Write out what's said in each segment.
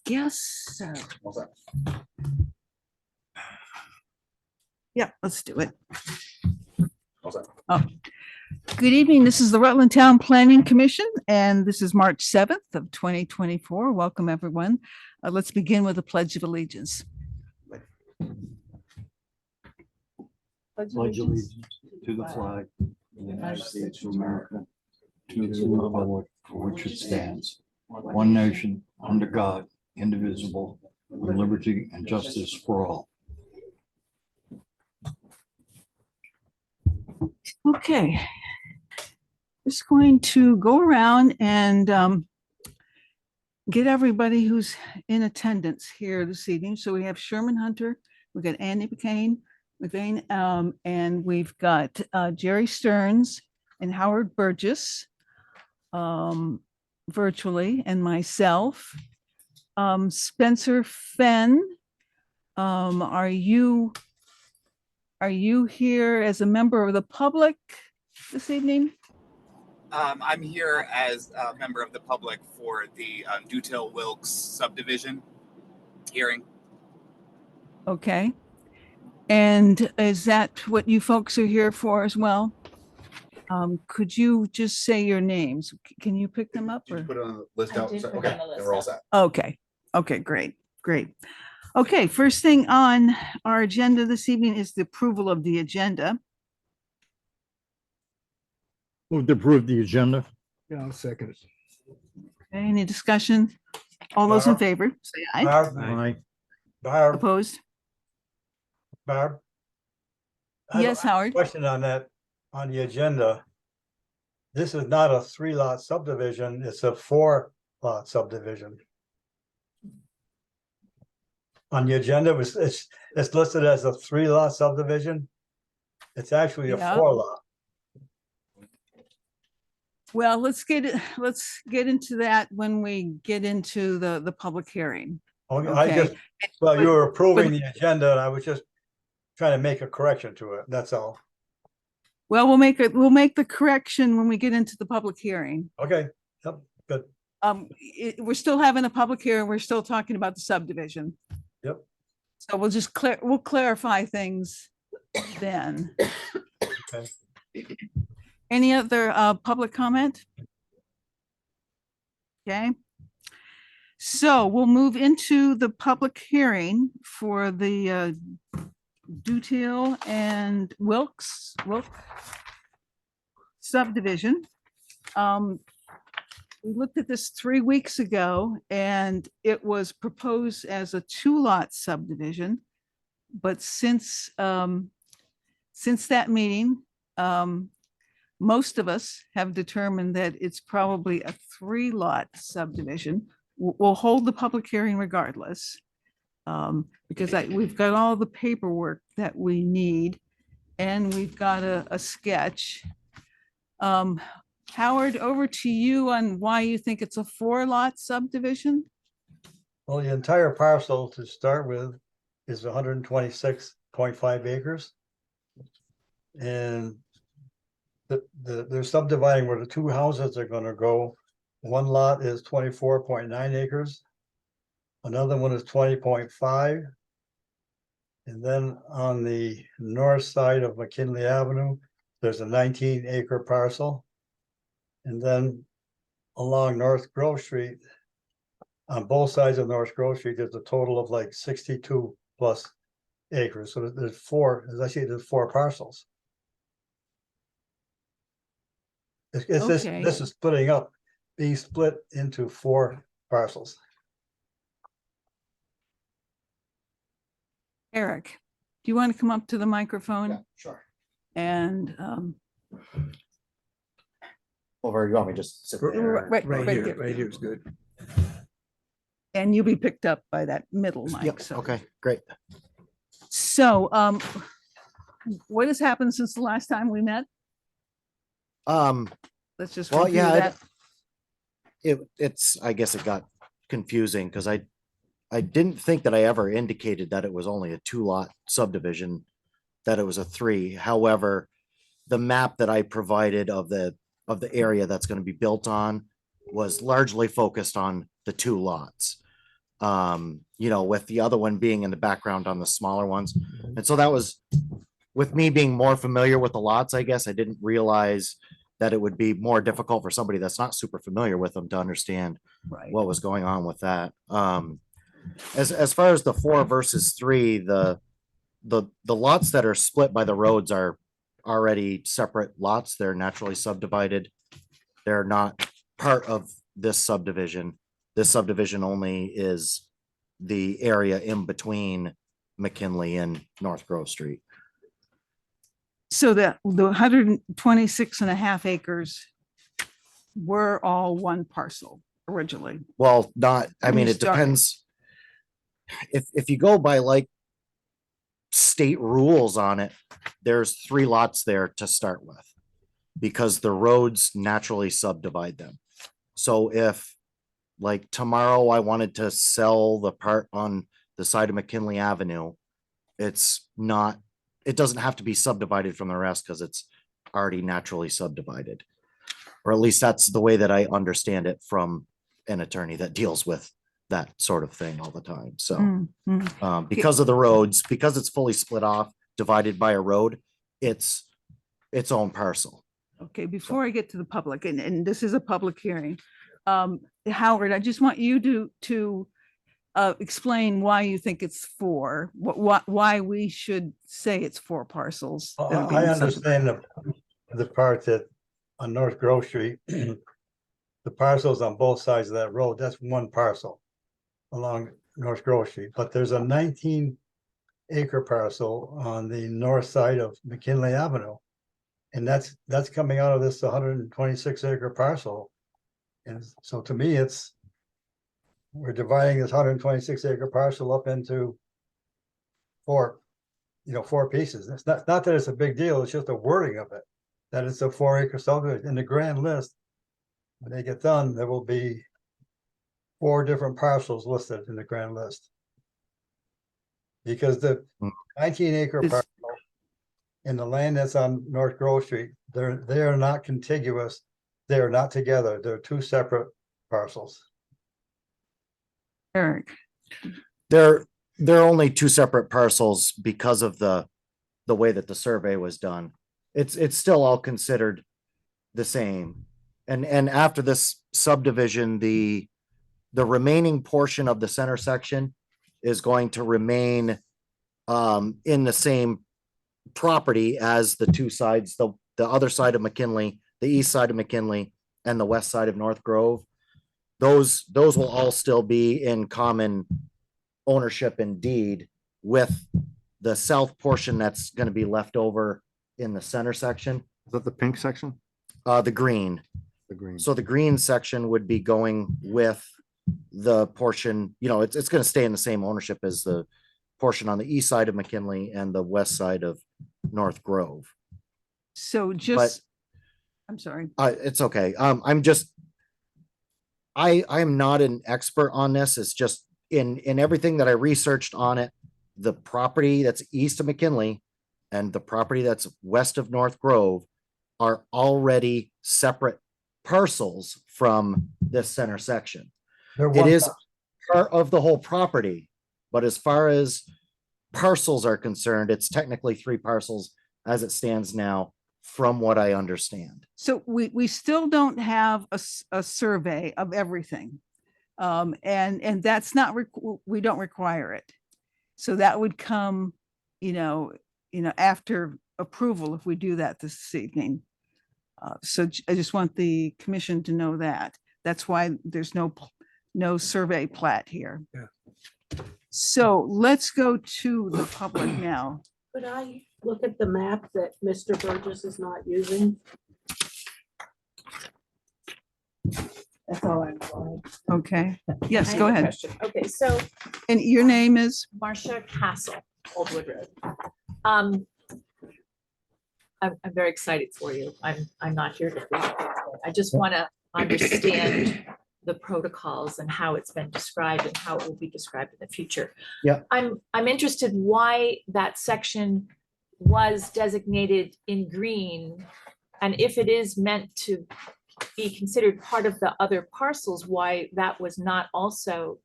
guess so. Yeah, let's do it. Oh, good evening. This is the Rutland Town Planning Commission, and this is March 7th of 2024. Welcome, everyone. Let's begin with the Pledge of Allegiance. Pledge allegiance to the flag of the United States of America, to the republic for which it stands, one nation, under God, indivisible, with liberty and justice for all. Okay. Just going to go around and get everybody who's in attendance here this evening. So we have Sherman Hunter, we've got Andy McCain, and we've got Jerry Stearns and Howard Burgess virtually, and myself. Spencer Fenn, are you here as a member of the public this evening? I'm here as a member of the public for the Dutill Wilkes subdivision hearing. Okay. And is that what you folks are here for as well? Could you just say your names? Can you pick them up? Did you Or? put it on the list I out? did put it Okay, on the then list we're all out. set. Okay. Okay, great. Okay, first thing on our agenda this evening is the approval of the agenda. Move to approve the agenda. Yeah, I'll second it. Okay, any discussion? All those in Barb? favor, say aye. Aye. Barb, Opposed? Barb. I have Yes, a Howard? Question on that, on the agenda. This is not a 3-lot subdivision, it's a 4-lot subdivision. On the agenda, it's listed as a 3-lot subdivision. It's actually a Yeah. 4-lot. Well, let's get into that when we get into the public hearing. Okay, Okay. well, you were But- approving the agenda and I was just trying to make a correction to it, that's all. Well, we'll make the correction when we get into the public hearing. Okay, yep, good, We're still having a public hearing. We're still talking about the subdivision. yep. So we'll clarify things then. Okay. Any other public comment? Okay. So we'll move into the public hearing for the Dutill and Wilkes subdivision. We looked at this 3 weeks ago and it was proposed as a 2-lot subdivision. But since that meeting, most of us have determined that it's probably a 3-lot subdivision. We'll hold the public hearing regardless. Because we've got all the paperwork that we need and we've got a sketch. Howard, over to you on why you think it's a 4-lot subdivision. Well, the entire parcel to start with is 126.5 acres. And they're subdividing where the 2 houses are gonna go. One lot is 24.9 acres. Another one is 20.5. And then on the north side of McKinley Avenue, there's a 19-acre parcel. And then along North Grove Street, on both sides of North Grove Street, there's a total of like 62 plus acres. So there's 4 parcels. Okay. This is being split into 4 parcels. Eric, do you want to come up to the microphone? Yeah, sure. And Over, you want me to just sit there? right Right there. here, right here is good. And you'll be picked up by that middle mic. Yep, So, okay, great. so what has happened since the last time we met? Let's just Well, review yeah, that. it's, I guess it got confusing because I didn't think that I ever indicated that it was only a 2-lot subdivision, that it was a 3. However, the map that I provided of the area that's going to be built on was largely focused on the 2 lots. You know, with the other one being in the background on the smaller ones. And so that was, with me being more familiar with the lots, I guess I didn't realize that it would be more difficult for somebody that's not super familiar with them to understand Right. what was going on with that. As far as the 4 versus 3, the lots that are split by the roads are already separate lots. They're naturally subdivided. They're not part of this subdivision. This subdivision only is the area in between McKinley and North Grove Street. So that the 126.5 acres were all one parcel originally. Well, not, I When mean, you it started. depends. If you go by like state rules on it, there's 3 lots there to start with because the roads naturally subdivide them. So if like tomorrow I wanted to sell the part on the side of McKinley Avenue, it's not, it doesn't have to be subdivided from the rest because it's already naturally subdivided. Or at least that's the way that I understand it from an attorney that deals with that sort of thing all the time. So because of the roads, because it's fully split off, divided by a road, it's its own parcel. Okay, before I get to the public, and this is a public hearing, Howard, I just want you to explain why you think it's 4, why we should say it's 4 parcels. that are being I subdivided. understand the part that on North Grove Street, the parcels on both sides of that road, that's one parcel along North Grove Street, but there's a 19-acre parcel on the north side of McKinley Avenue. And that's coming out of this 126-acre parcel. And so to me, we're dividing this 126-acre parcel up into 4 pieces. It's not that it's a big deal, it's just the wording of it, that it's a 4-acre subdivision. In the grand list, when they get done, there will be 4 different parcels listed in the grand list. Because the 19-acre Is- parcel and the land that's on North Grove Street, they are not contiguous. They are not together. They're 2 separate parcels. Eric, They're only 2 separate parcels because of the way that the survey was done. It's still all considered the same. And after this subdivision, the remaining portion of the center section is going to remain in the same property as the 2 sides, the other side of McKinley, the east side of McKinley, and the west side of North Grove. Those will all still be in common ownership and deed, with the south portion that's going to be left over in the center section. Is that the pink section? The green. The green. So the green section would be going with the portion, you know, it's going to stay in the same ownership as the portion on the east side of McKinley and the west side of North Grove. so just, I'm sorry. It's okay. I am not an expert on this. It's just in everything that I researched on it, the property that's east of McKinley and the property that's west of North Grove are already separate parcels from this center section. They're It one is parcel. part of the whole property, but as far as parcels are concerned, it's technically 3 parcels as it stands now, from what I understand. So we still don't have a survey of everything. And that's not, we don't require it. So that would come, after approval, if we do that this evening. So I just want the commission to know that. That's why there's no survey plat here. Yeah. So let's go to the public now. Could I look at the map that Mr. Burgess is not using? That's all I'm going. Okay, yes, I go have a ahead. question. Okay, so And your name is? Marcia Castle, Old Wood Road. I'm very excited for you. I'm not here to. I just want to understand the protocols and how it's been described and how it will be described in the future. Yeah. I'm interested why that section was designated in green, and if it is meant to be considered part of the other parcels, why that was not also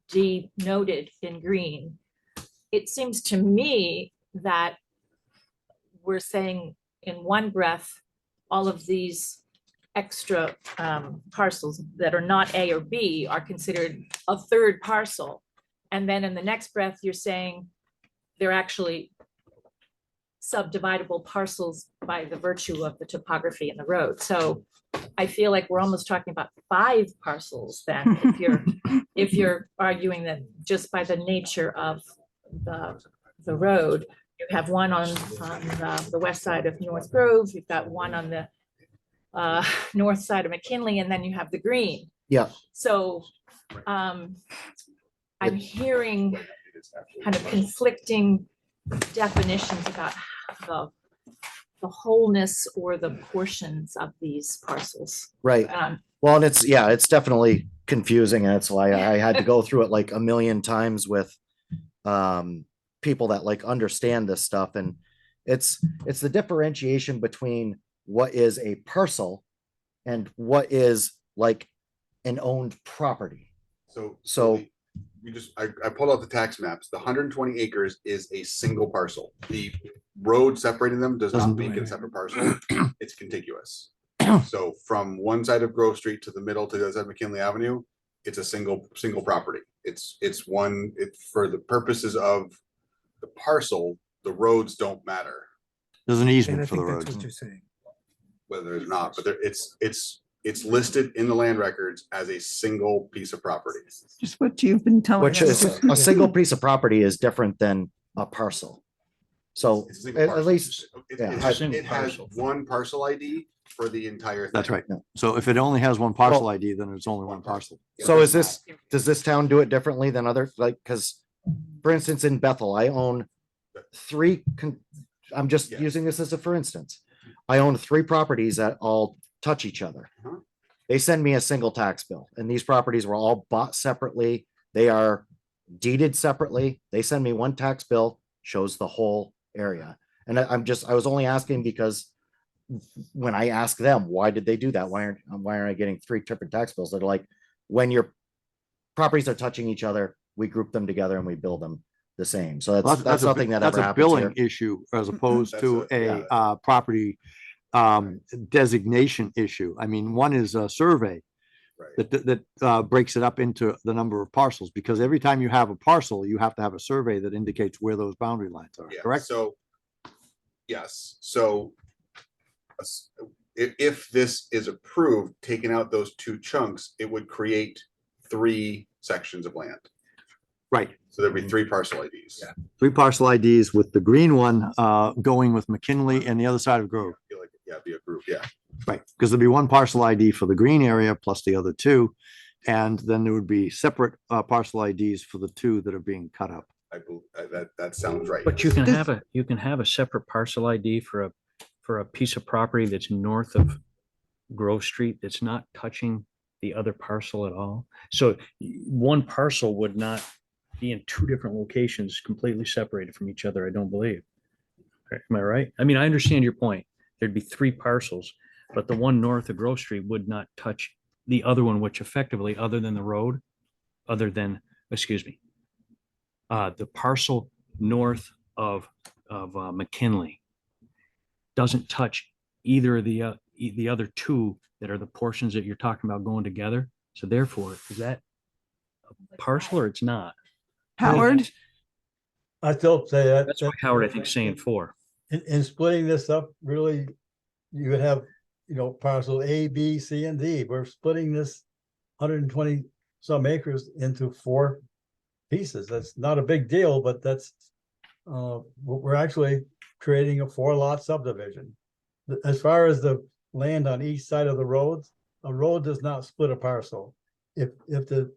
denoted in green, it seems to me that we're saying in one breath, all of these extra parcels that are not A or B are considered a third parcel. And then in the next breath, you're saying they're actually subdividable parcels by the virtue of the topography and the road. So I feel like we're almost talking about 5 parcels then, if you're arguing that just by the nature of the road, you have one on the west side of North Grove, you've got one on the north side of McKinley, and then you have the green. Yeah, So I'm hearing kind of conflicting definitions about the wholeness or the portions of these parcels. right. Well, and it's definitely confusing. And that's why I had to go through it like a million times with people that like understand this stuff. And it's the differentiation between what is a parcel and what is like an owned property. So I pulled out the tax maps. The 120 acres is a single parcel. The road separating them does not make it a separate parcel. It's contiguous. So from one side of Grove Street to the middle to the other side of McKinley Avenue, it's a single property. It's for the purposes of the parcel, the roads don't matter, There's an And I easement for the think that's road. what you're saying. whether there's not, but it's listed in the land records as a single piece of property. Just what you've been telling Which us. is a single piece of property is different than a parcel. So It's a single at parcel. least, yeah, It has one parcel ID for the entire thing. That's right. So if it only has one parcel ID, then it's only one parcel. so does this town do it differently than other, like, because for instance, in Bethel, I own I'm just Yeah. using this as a for instance. I own 3 properties that all touch each other. Uh-huh. They send me a single tax bill and these properties were all bought separately. They are deeded separately. They send me one tax bill, shows the whole area. And I was only asking because when I ask them, why did they do that? Why aren't I getting 3 different tax bills? They're like, when your properties are touching each other, we group them together and we bill them the same. So that's something that that's ever a happens billing here. issue as opposed to That's a property designation issue. I mean, one is a survey Right. that breaks it up into the number of parcels, because every time you have a parcel, you have to have a survey that indicates where those boundary lines are, Yeah, correct? so, yes, so if this is approved, taking out those 2 chunks, it would create 3 sections of land. Right. So there'd be 3 parcel IDs. 3 parcel IDs with the green one going with McKinley and the other side of Grove. I feel like, yeah, it'd be a group, yeah. Right, because there'd be one parcel ID for the green area plus the other 2. And then there would be separate parcel IDs for the 2 that are being cut up. That sounds right. But you can have a separate parcel ID for a piece of property that's north of Grove Street that's not touching the other parcel at all. So one parcel would not be in 2 different locations completely separated from each other, I don't believe. Am I right? I mean, I understand your point. There'd be 3 parcels, but the one north of Grove Street would not touch the other one, which effectively, other than the road, the parcel north of McKinley doesn't touch either of the other 2 that are the portions that you're talking about going together. So therefore, is that a parcel or it's not? Howard, I still say that. That's what Howard, I think, is saying 4. In splitting this up, really, you would have, parcel A, B, C, and D. We're splitting this 120 some acres into 4 pieces. That's not a big deal, but that's, we're actually creating a 4-lot subdivision. As far as the land on each side of the roads, a road does not split a parcel. If the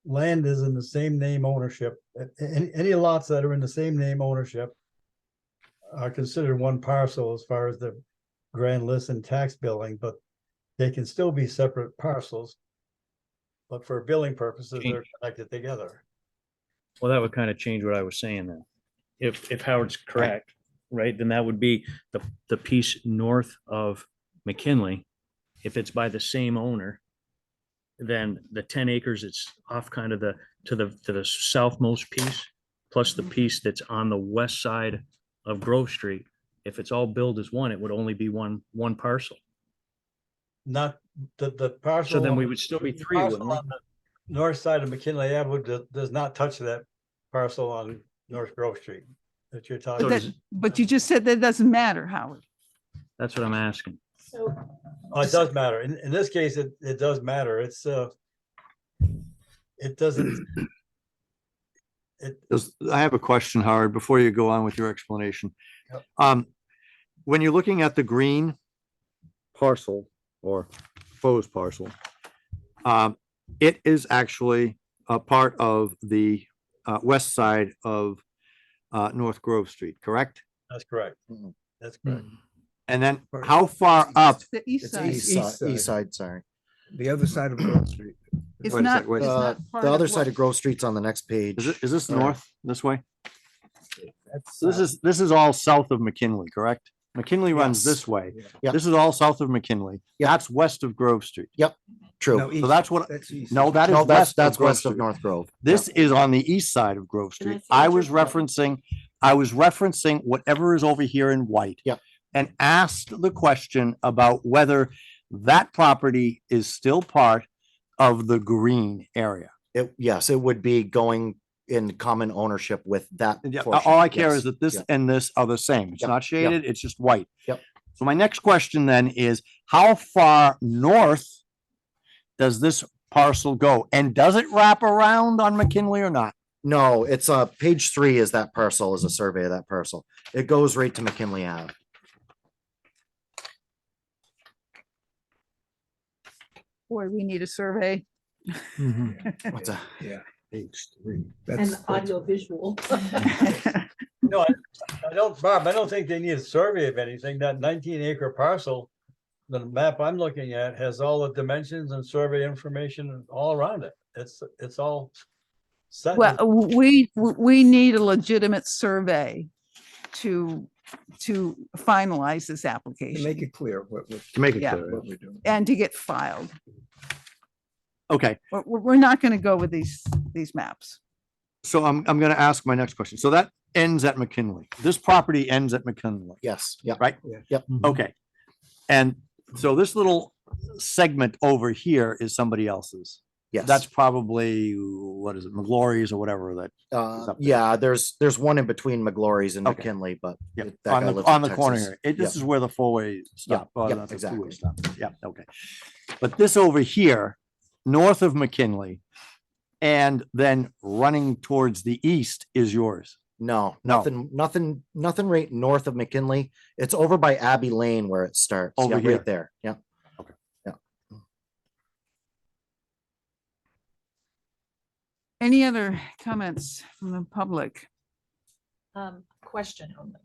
land is in the same name ownership, any lots that are in the same name ownership are considered one parcel as far as the grand list and tax billing, but they can still be separate parcels. But for billing purposes, they're connected together. Well, that would kind of change what I was saying then. If Howard's correct, right, then that would be the piece north of McKinley. If it's by the same owner, then the 10 acres, it's off kind of to the southmost piece, plus the piece that's on the west side of Grove Street. If it's all billed as one, it would only be one parcel. Not the parcel. So then we on- would still be the three, parcel wouldn't we? on the North side of McKinley Avenue does not touch that parcel on North Grove Street that you're talking. So But about. does that, but you just said that doesn't matter, Howard. That's what I'm asking. So Oh, it does matter. In this case, it does matter. It doesn't. I have a question, Howard, before you go on with your explanation. Yep. When you're looking at the green parcel or proposed parcel, it is actually a part of the west side of North Grove Street, correct? That's correct. Mhm. That's correct. And then how far up? The east It's side. east side, sorry. The other side of Grove Street. It's Wait a not, sec, wait a it's sec. not part The other of side what- of Grove Street's on the next page. Is this All right. north, this way? That's, So this is all south of McKinley, correct? McKinley runs Yes. this way. Yep. This is all south of McKinley. Yep. That's west of Grove Street. True. no, So east. that's what, That's east. no, that is No, west that's of Grove west of Street. North Grove. This is on the east side of Grove And I Street. see what I you're was saying. referencing whatever is over here in white. Yep. And asked the question about whether that property is still part of the green area. Yes, it would be going in common ownership with that. Yeah, portion. all I care Yes. is that this Yep. and this are the same. It's Yep, not shaded, it's just white. Yep. So my next question then is, how far north does this parcel go? And does it wrap around on McKinley or not? No, it's page 3 is that parcel, is a survey of that parcel. It goes right to McKinley Ave. Boy, we need a survey. What's a, Yeah, page 3. and audio visual. No, I don't, Bob, I don't think they need a survey of anything. That 19-acre parcel, the map I'm looking at has all the dimensions and survey information all around it. It's all set. Well, we need a legitimate survey to finalize this To application make it clear To make it Yeah. clear. what we're doing. and to get filed. Okay, We're not gonna go with these maps. so I'm gonna ask my next question. So that ends at McKinley. This property ends at McKinley, yes, yeah. right? Yep. Okay. And so this little segment over here is somebody else's. Yes. That's probably, what is it, McGlory's or whatever that, is up there. Yeah, there's one in between McGlory's and Okay. McKinley, but yeah, that guy lives in on the corner Texas. here. This Yep. is where the four-way stop. yep, that's a exactly. two-way stop. Yeah, okay. But this over here, north of McKinley, and then running towards the east is yours. No, No. nothing right north of McKinley. It's over by Abbey Lane where it starts. Over Yeah, here. right there. Yeah. Any other comments from the public? Question only.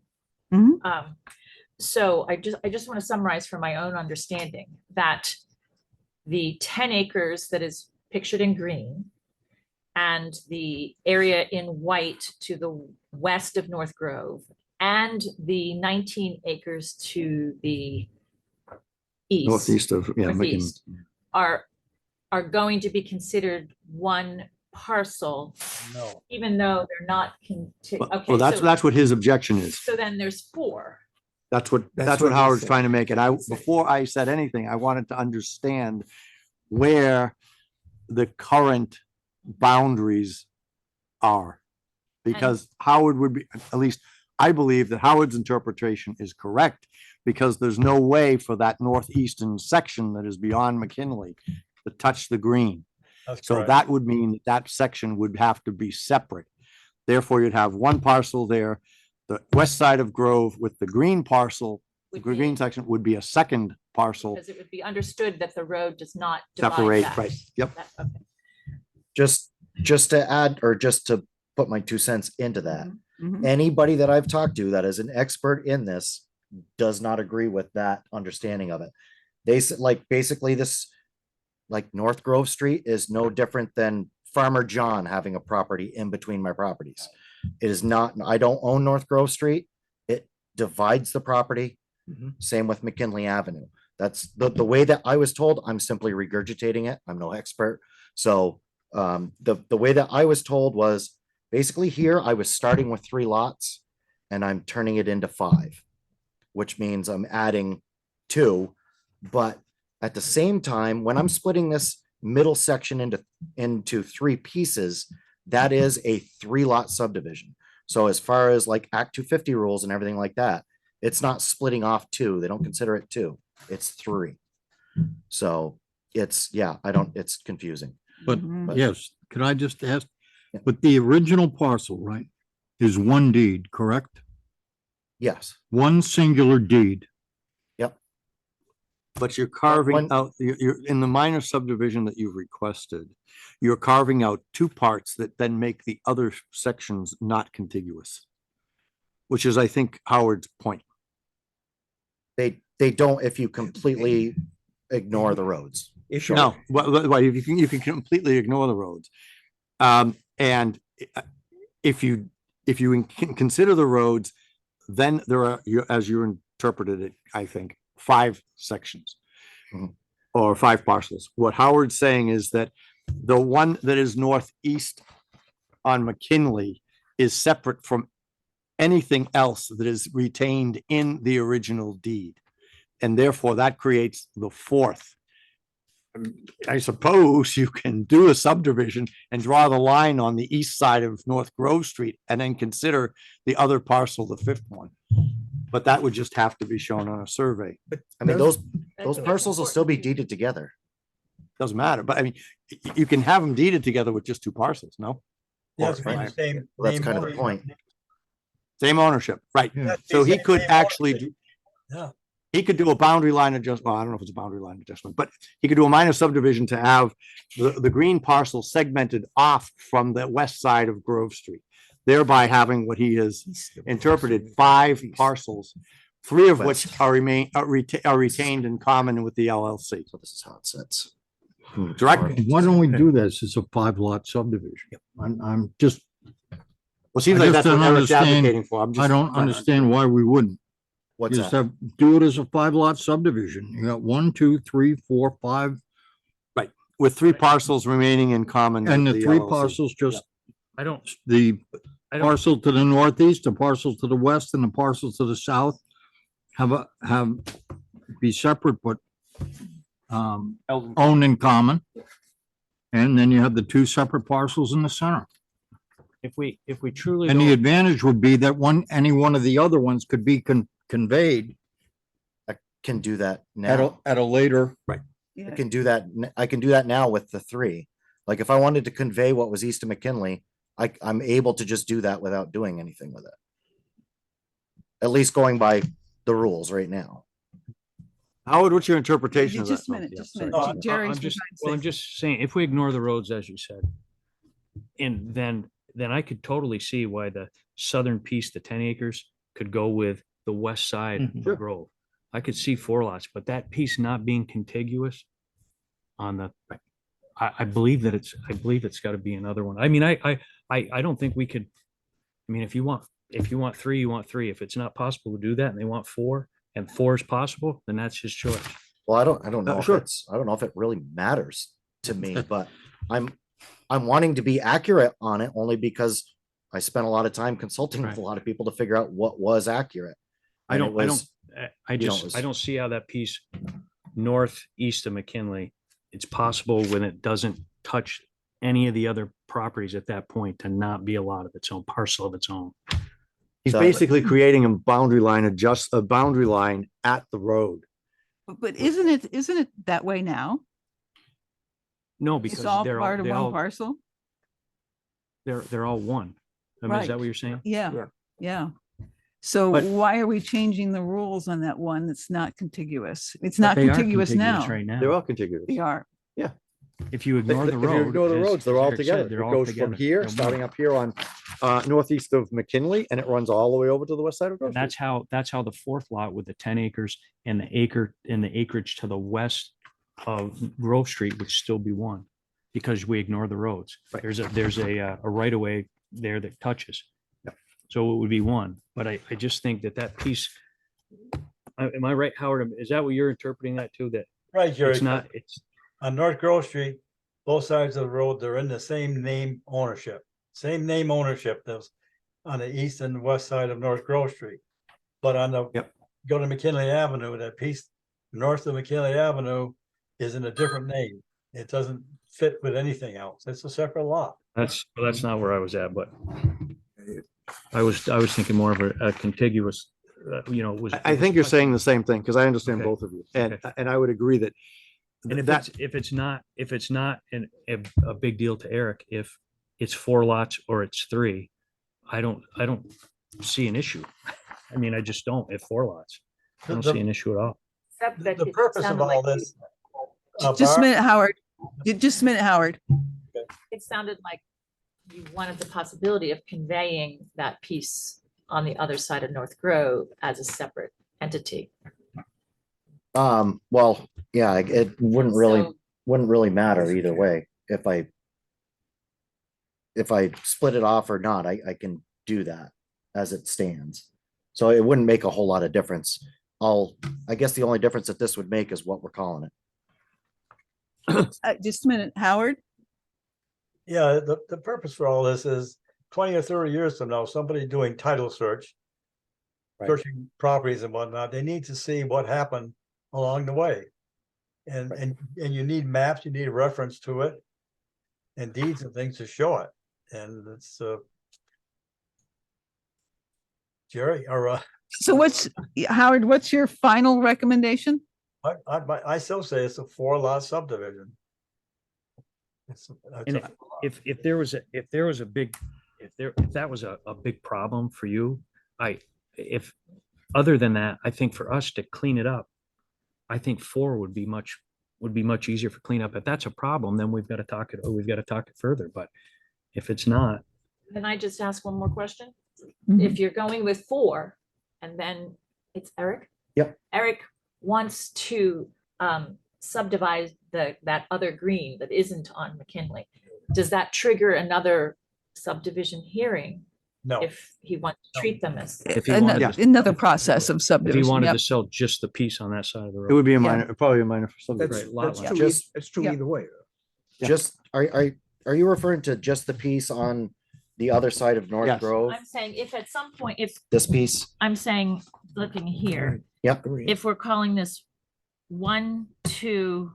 Mhm. So I just want to summarize for my own understanding that the 10 acres that is pictured in green and the area in white to the west of North Grove and the 19 acres to the east. Northeast of, yeah. McKinley. Northeast are going to be considered one parcel, No, even though they're not. Okay, Well, so- that's what his objection is. So then there's 4. That's what That's what he Howard's said. trying to make it. Before I said anything, I wanted to understand where the current boundaries are. Because Howard would be, at least I believe that Howard's interpretation is correct. Because there's no way for that northeastern section that is beyond McKinley to touch the green. that's So correct. that would mean that section would have to be separate. Therefore, you'd have one parcel there, the west side of Grove with the green parcel, the Would be- green section would be a second parcel. Because it would be understood that the road does not divide Separate, that. right, yep. Okay. Just to add, or just to put my 2 cents into that, Mhm. anybody that I've talked to that is an expert in this does not agree with that understanding of it. They said, like, basically this, like North Grove Street is no different than Farmer John having a property in between my properties. It is not, I don't own North Grove Street. It divides the property. Mhm. Same with McKinley Avenue. That's the way that I was told. I'm simply regurgitating it. I'm no expert. So the way that I was told was basically here I was starting with 3 lots and I'm turning it into 5, which means I'm adding 2. But at the same time, when I'm splitting this middle section into 3 pieces, that is a 3-lot subdivision. So as far as like Act 250 rules and everything like that, it's not splitting off 2. They don't consider it 2. It's 3. So it's, yeah, it's confusing. But Mhm. yes, could I just ask, Yeah. but the original parcel, right, is one deed, correct? Yes. One singular deed. Yep. But you're carving one- out, you're in the minor subdivision that you've requested, you're carving out 2 parts that then make the other sections not contiguous. Which is, I think, Howard's point. They don't if you completely ignore the roads. No, well, you can completely ignore the roads. And if you consider the roads, then there are, as you interpreted it, I think, 5 sections. Mhm. Or 5 parcels. What Howard's saying is that the one that is northeast on McKinley is separate from anything else that is retained in the original deed. And therefore that creates the 4th. I suppose you can do a subdivision and draw the line on the east side of North Grove Street and then consider the other parcel, the 5th one. But that would just have to be shown on a survey. I mean, those That's parcels will still be important. deeded together. Doesn't matter, but I mean, you can have them deeded together with just 2 parcels, no? Yes, Or- the same. That's same kind of the owner. point. Same ownership, right? Yeah. So he Same could ownership. actually, Yeah. he could do a boundary line adjustment. Well, I don't know if it's a boundary line adjustment, but he could do a minor subdivision to have the green parcel segmented off from the west side of Grove Street, thereby having what he has interpreted 5 parcels, 3 of which West. are retained in common with the LLC. So this is how it sits. Direct. Why don't we do this as a 5-lot subdivision? I'm just, Well, it seems I like just that's what don't Eric's understand- advocating for. I don't understand why we wouldn't. What's Just that? do it as a 5-lot subdivision. You got 1, 2, 3, 4, 5, With 3 parcels remaining in common. and the with 3 LLC. parcels, just I don't, the I don't, parcel to the northeast, the parcel to the west, and the parcel to the south have be separate, but owned in common. And then you have the 2 separate parcels in the center. if we truly And the don't, advantage would be that any one of the other ones could be conveyed Can do that at now. a later. I Yeah. can do that. I can do that now with the 3. Like if I wanted to convey what was east of McKinley, I'm able to just do that without doing anything with it. At least going by the rules right now. Howard, what's your interpretation of that? Just a minute, Yeah, just a sorry. minute. No, Jerry's I'm been just, trying to well, I'm say just saying, if we ignore the roads, as you said, and then I could totally see why the southern piece, the 10 acres, could go with the west side Mhm. of Grove. I could see 4 lots, but that piece not being contiguous on the, I believe it's got to be another one. I mean, I don't think we could, I mean, if you want 3, you want 3. If it's not possible to do that and they want 4 and 4 is possible, then that's his choice. Well, I don't know if sure. I don't know if it really matters to me, but I'm wanting to be accurate on it only because I spent a lot of time consulting with Right. a lot of people to figure out what was accurate. I And it don't, I don't, was- I you know, just, it was- I don't see how that piece northeast of McKinley, it's possible when it doesn't touch any of the other properties at that point to not be a lot of its own parcel of its own. He's So- basically creating a boundary line, a boundary line at the road. But isn't it that way now? No, It's because all they're all, part of they one all, parcel? they're all one. I mean, is that Right. what you're saying? Yeah, Yeah. yeah. So But- why are we changing the rules on that one that's not contiguous? It's But not they are contiguous now. Right They're now. all contiguous. They are. If you ignore the If you road. ignore the as- roads, they're as all Eric said, together. they're It all goes from together. here, They're starting one. up here on northeast of McKinley, and it runs all the way over to the west side of Grove And that's Street. that's how the 4th lot with the 10 acres and the acreage to the west of Grove Street would still be one because we ignore the roads. Right. There's a right of way there that touches. Yep. So it would be one, but I just think that piece, Am I right, Howard? Is that what you're interpreting that too? That Right, Jerry. it's not, it's, On North Grove Street, both sides of the road, they're in the same name ownership. Same name ownership that's on the east and west side of North Grove Street. But on the, Yep. go to McKinley Avenue, that piece north of McKinley Avenue is in a different name. It doesn't fit with anything else. It's a separate lot. that's not where I was at, but I was thinking more of a contiguous, was. I think you're saying the same thing, because I understand Okay. both of you. And, Okay. and I would agree that And if that, it's not a big deal to Eric, if it's 4 lots or it's 3, I don't see an issue. I mean, I just don't at 4 lots. I don't see an issue at all. Except that The it purpose of sounded all like this. Just a minute, Howard. Just a minute, Howard. It sounded like you wanted the possibility of conveying that piece on the other side of North Grove as a separate entity. Well, yeah, it wouldn't So- really matter either way. If I split it off or not, I can do that as it stands. So it wouldn't make a whole lot of difference. I guess the only difference that this would make is what we're calling it. Just a minute, Howard. Yeah, the purpose for all this is 20 or 30 years from now, somebody doing title search, Right. searching properties and whatnot, they need to see what happened along the way. And you need maps, you need a reference to it, and deeds and things to show it. And it's Jerry, or So Howard, what's your final recommendation? I still say it's a 4-lot subdivision. It's And a- if that was a big problem for you, other than that, I think for us to clean it up, I think 4 would be much easier for cleanup. If that's a problem, then we've got to talk it further. But if it's not, Can I just ask one more question? Mhm. If you're going with 4, and then it's Eric? Yep. Eric wants to subdivide that other green that isn't on McKinley. Does that trigger another subdivision hearing No, if he wants to treat them as? if he wanted, Another another process of if he subdivision. wanted Yep. to sell just the piece on that side of the it road. would be a Yeah. minor, probably a minor Right, subdivision. lot line. Just- It's true Yeah. either way. Yeah. Just, are you referring to just the piece on the other side of North Yes. Grove? I'm saying if at some point, if This piece? I'm saying, looking here, Yep. if we're calling this 1, 2,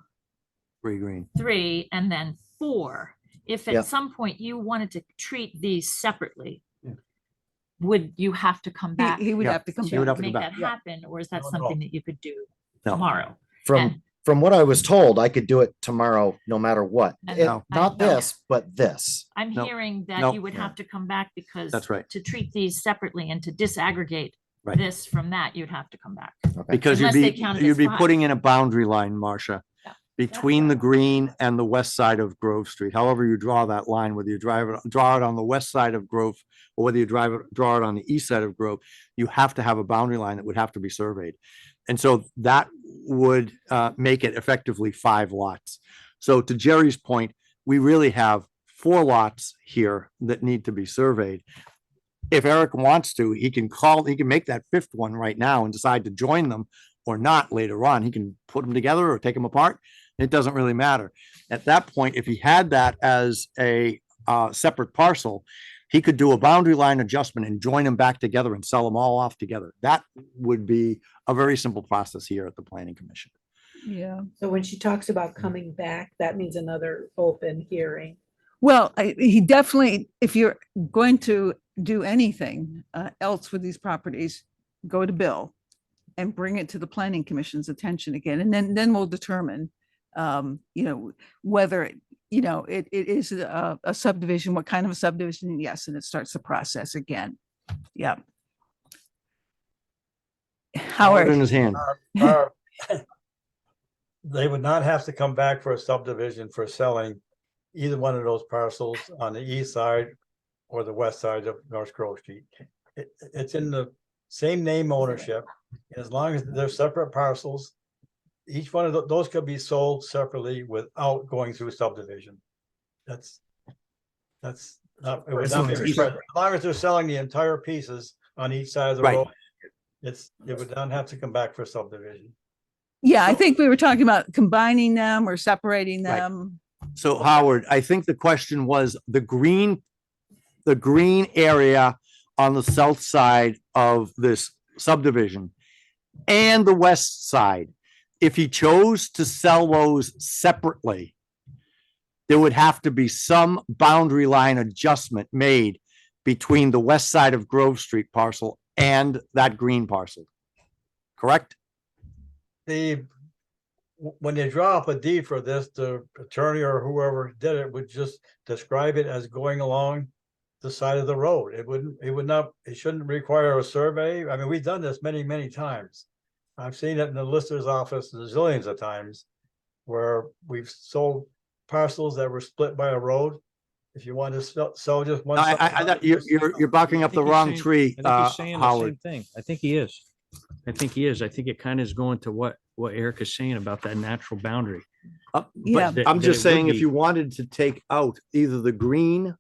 Free green. 3, and then 4, if Yeah. at some point you wanted to treat these separately, Yeah. would you have to come back He would Yeah. have to come He would to have to come make back. that happen, or is that No, no. something that you could do No. tomorrow? From what I was told, I could do it tomorrow, no matter what. And It- I Not know. this, but this. I'm No, hearing that no, you would yeah. have to come back because That's right. to treat these separately and to disaggregate Right. this from that, you'd have to come back. Because Unless they count it you'd as be 5. putting in a boundary line, Marcia, Yeah. between the green and the west side of Grove Street. However you draw that line, whether you draw it on the west side of Grove, or whether you draw it on the east side of Grove, you have to have a boundary line that would have to be surveyed. And so that would make it effectively 5 lots. So to Jerry's point, we really have 4 lots here that need to be surveyed. If Eric wants to, he can make that 5th one right now and decide to join them or not later on. He can put them together or take them apart. It doesn't really matter. At that point, if he had that as a separate parcel, he could do a boundary line adjustment and join them back together and sell them all off together. That would be a very simple process here at the Planning Commission. Yeah. So when she talks about coming back, that means another open hearing. Well, he definitely, if you're going to do anything else with these properties, go to Bill and bring it to the planning commission's attention again. And then we'll determine, whether, it is a subdivision, what kind of a subdivision. Yes, and it starts the process again. Yeah. In Howard, his hand. Are- they would not have to come back for a subdivision for selling either one of those parcels on the east side or the west side of North Grove Street. It's in the same name ownership. As long as they're separate parcels, each one of those could be sold separately without going through subdivision. That's not, it would not be East- as long as they're selling the entire pieces on each side of the Right. road. it would not have to come back for subdivision. Yeah, I think we were talking about combining them or separating Right. them. So Howard, I think the question was the green area on the south side of this subdivision and the west side. If he chose to sell those separately, there would have to be some boundary line adjustment made between the west side of Grove Street parcel and that green parcel. Correct? When they draw up a deed for this, the attorney or whoever did it would just describe it as going along the side of the road. It shouldn't require a survey. I mean, we've done this many, many times. I've seen it in the lister's office zillions of times where we've sold parcels that were split by a road. If you want to sell just one. You're barking up the wrong tree, I think he's saying the Howard. same thing. I think he is. I think it kind of is going to what Eric is saying about that natural boundary. Yeah. I'm just saying, if you wanted to take out either the green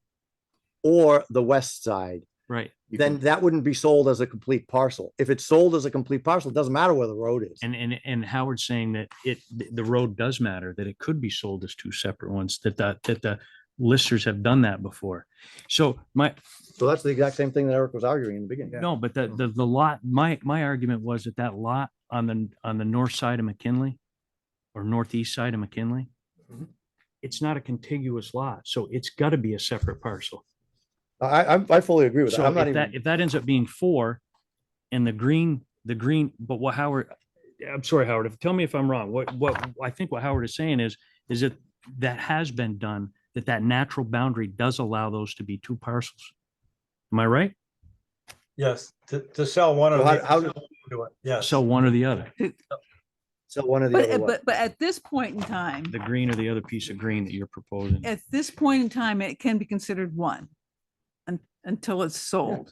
or the west side, Right. then that wouldn't be sold as a complete parcel. If it's sold as a complete parcel, it doesn't matter where the road is. And Howard's saying that the road does matter, that it could be sold as two separate ones, that the listers have done that before. So that's the exact same thing that Eric was arguing in the beginning. no, but the lot, my argument was that lot on the north side of McKinley or northeast side of McKinley, it's not a contiguous lot, so it's got to be a separate parcel. I fully agree with that. So I'm not if that ends up being 4 and the green, but what Howard, I'm sorry, Howard, tell me if I'm wrong. What I think what Howard is saying is that has been done, that natural boundary does allow those to be two parcels. Am I right? Yes, to sell one of So the. Yes. So one or the other, So one of the other ones. But at this point in time, the green or the other piece of green that you're proposing. at this point in time, it can be considered one until it's sold.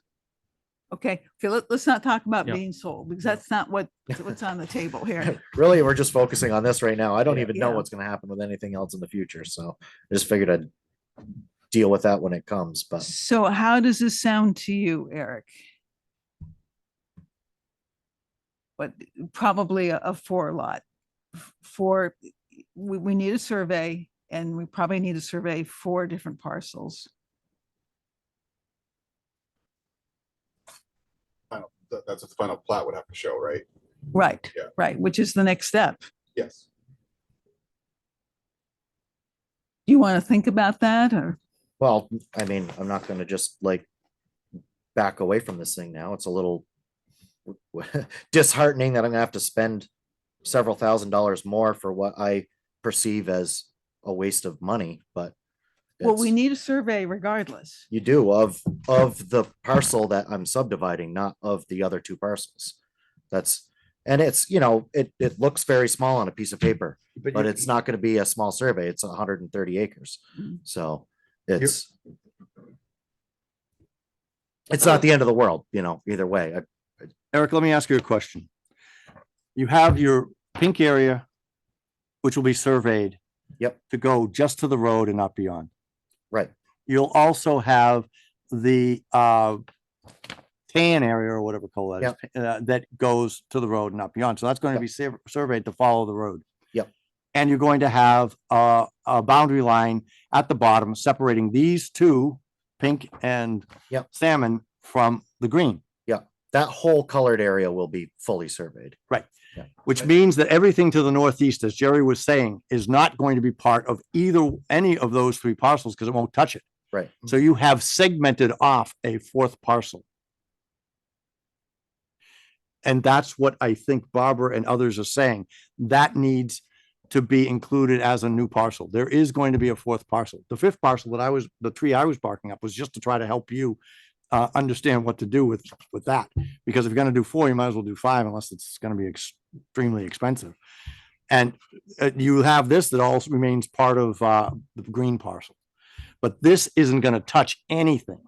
Okay, let's not talk about Yep. being sold because that's not what's on the table here. Really, we're just focusing on this right now. I don't even know Yeah. what's gonna happen with anything else in the future, so I just figured I'd deal with that when it comes, but So how does this sound to you, Eric? But probably a 4 lot. We need a survey and we probably need to survey 4 different parcels. That's what the final plat would have to show, right? Right, Yeah. right, which is the next step. Yes. Do you want to think about that or? well, I mean, I'm not gonna just like back away from this thing now. It's a little disheartening that I'm gonna have to spend several $1,000s more for what I perceive as a waste of money, but Well, we it's- need a survey regardless. you do of the parcel that I'm subdividing, not of the other 2 parcels. And it's, it looks very small on a piece of paper, but it's not gonna be a small survey. It's 130 acres. Mhm. So it's not the end of the world, either way. Eric, let me ask you a question. You have your pink area, which will be surveyed. Yep. To go just to the road and not beyond. Right. You'll also have the tan area or whatever color that is, that goes to the road and not beyond. So that's going to be surveyed to follow the road. Yep. And you're going to have a boundary line at the bottom separating these 2, pink and Yep. salmon, from the green. That whole colored area will be fully surveyed. Which means that everything to the northeast, as Jerry was saying, is not going to be part of any of those 3 parcels because it won't touch it. Right. So you have segmented off a 4th parcel. And that's what I think Barbara and others are saying. That needs to be included as a new parcel. There is going to be a 4th parcel. The 5th parcel the tree I was barking up was just to try to help you understand what to do with that. Because if you're gonna do 4, you might as well do 5 unless it's gonna be extremely expensive. And you have this that also remains part of the green parcel. But this isn't gonna touch anything.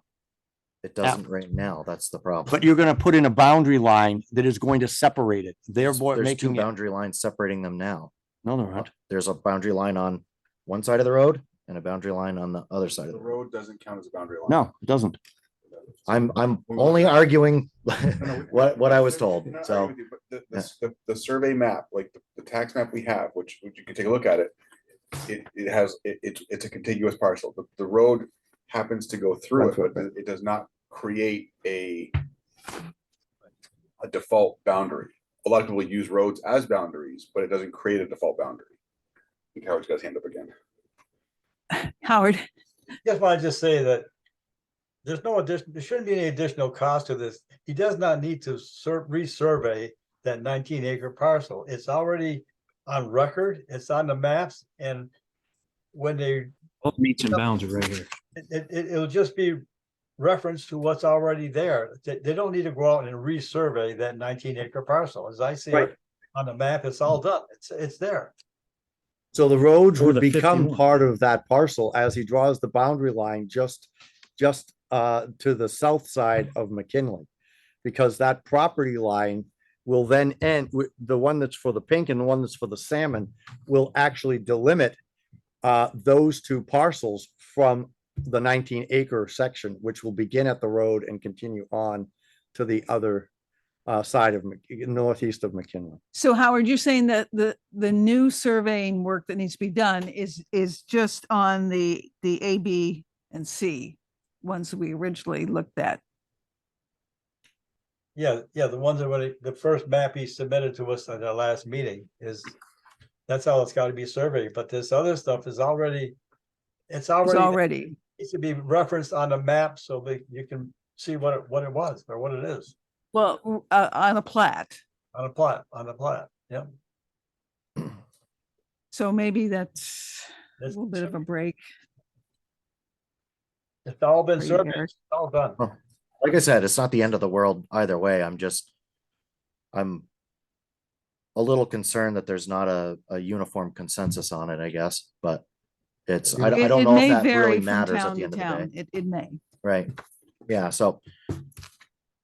It doesn't right now. That's the problem. But you're gonna put in a boundary line that is going to separate it, therefore There's 2 making it. boundary lines separating them now. No, there aren't. There's a boundary line on one side of the road and a boundary line on the other side of The the road. road doesn't count as a boundary line. No, it doesn't. I'm only arguing No, what I was told, I'm not so. arguing with you, but the survey map, like the tax map we have, which you can take a look at it. It has, it's a contiguous parcel. The road happens to go through it, but it does not create a default boundary. A lot of people use roads as boundaries, but it doesn't create a default boundary. I think Howard's got his hand up again. Howard, Just want to just say that there's no addition, there shouldn't be any additional cost to this. He does not need to resurvey that 19-acre parcel. It's already on record, it's on the maps, and when they, All meets and bounds are right here. it'll just be reference to what's already there. They don't need to go out and resurvey that 19-acre parcel. As I see Right. it on the map, it's all done. It's there. So the roads Or would the become 51. part of that parcel as he draws the boundary line just to the south side of McKinley. Because that property line will then end, the one that's for the pink and the one that's for the salmon will actually delimit those two parcels from the 19-acre section, which will begin at the road and continue on to the other side of northeast of McKinley. so Howard, you're saying that the new surveying work that needs to be done is just on the A, B, and C ones we originally looked at. Yeah, the ones that when the first map he submitted to us at our last meeting is, that's how it's got to be surveyed, but this other stuff is already, it's It's already, needs to be referenced on the map so that you can see what it was or what it is well, on a plat. on a plat, yeah. So maybe that's a It's- little bit of a break. It's all been for you, surveyed, Eric. it's all done. Like I said, it's not the end of the world either way. I'm a little concerned that there's not a uniform consensus on it, I guess, but it's, I It don't it know if may that vary really from matters at town the to end of the town. day. It may. Right. Yeah, so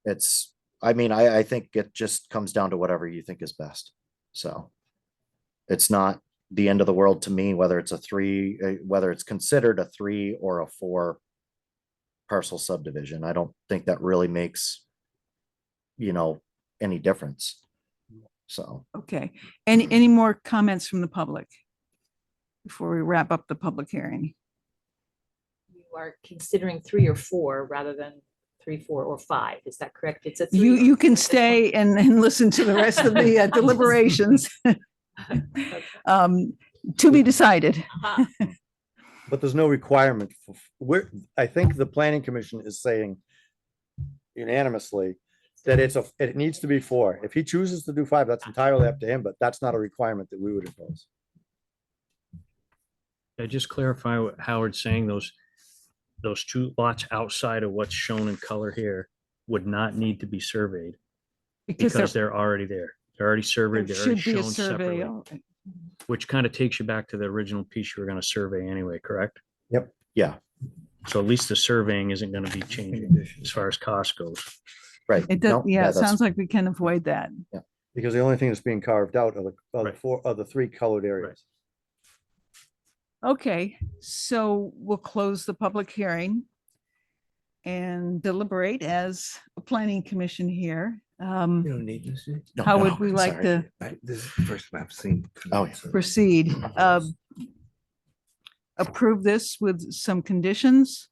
it's, I mean, I think it just comes down to whatever you think is best. So it's not the end of the world to me, whether it's a three, whether it's considered a 3 or a 4 parcel subdivision. I don't think that really makes, any difference. So, Okay. Any more comments from the public before we wrap up the public hearing? You are considering 3 or 4 rather than 3, 4, or 5. Is that correct? It's a 3. You can stay and listen to the rest of the deliberations. To be decided. Uh-huh. But there's no requirement for, I think the planning commission is saying unanimously that it needs to be 4. If he chooses to do 5, that's entirely up to him, but that's not a requirement that we would impose. I just clarify what Howard's saying, those 2 lots outside of what's shown in color here would not need to be surveyed Because because there they're already there. They're already surveyed, there they're already should be a shown survey. separately, which kind of takes you back to the original piece you were going to survey anyway, correct? yeah, So at least the surveying isn't going to be changing as far as cost goes. right. It does, No, yeah, it that's- sounds like we can avoid that. Because the only thing that's being carved out are the Right. 4 of the 3 colored areas. Okay, so we'll close the public hearing and deliberate as a planning commission here. You don't need to see. No, How no, would we I'm like sorry. to This is the first time I've seen. Oh, yeah. proceed? Approve this with some conditions?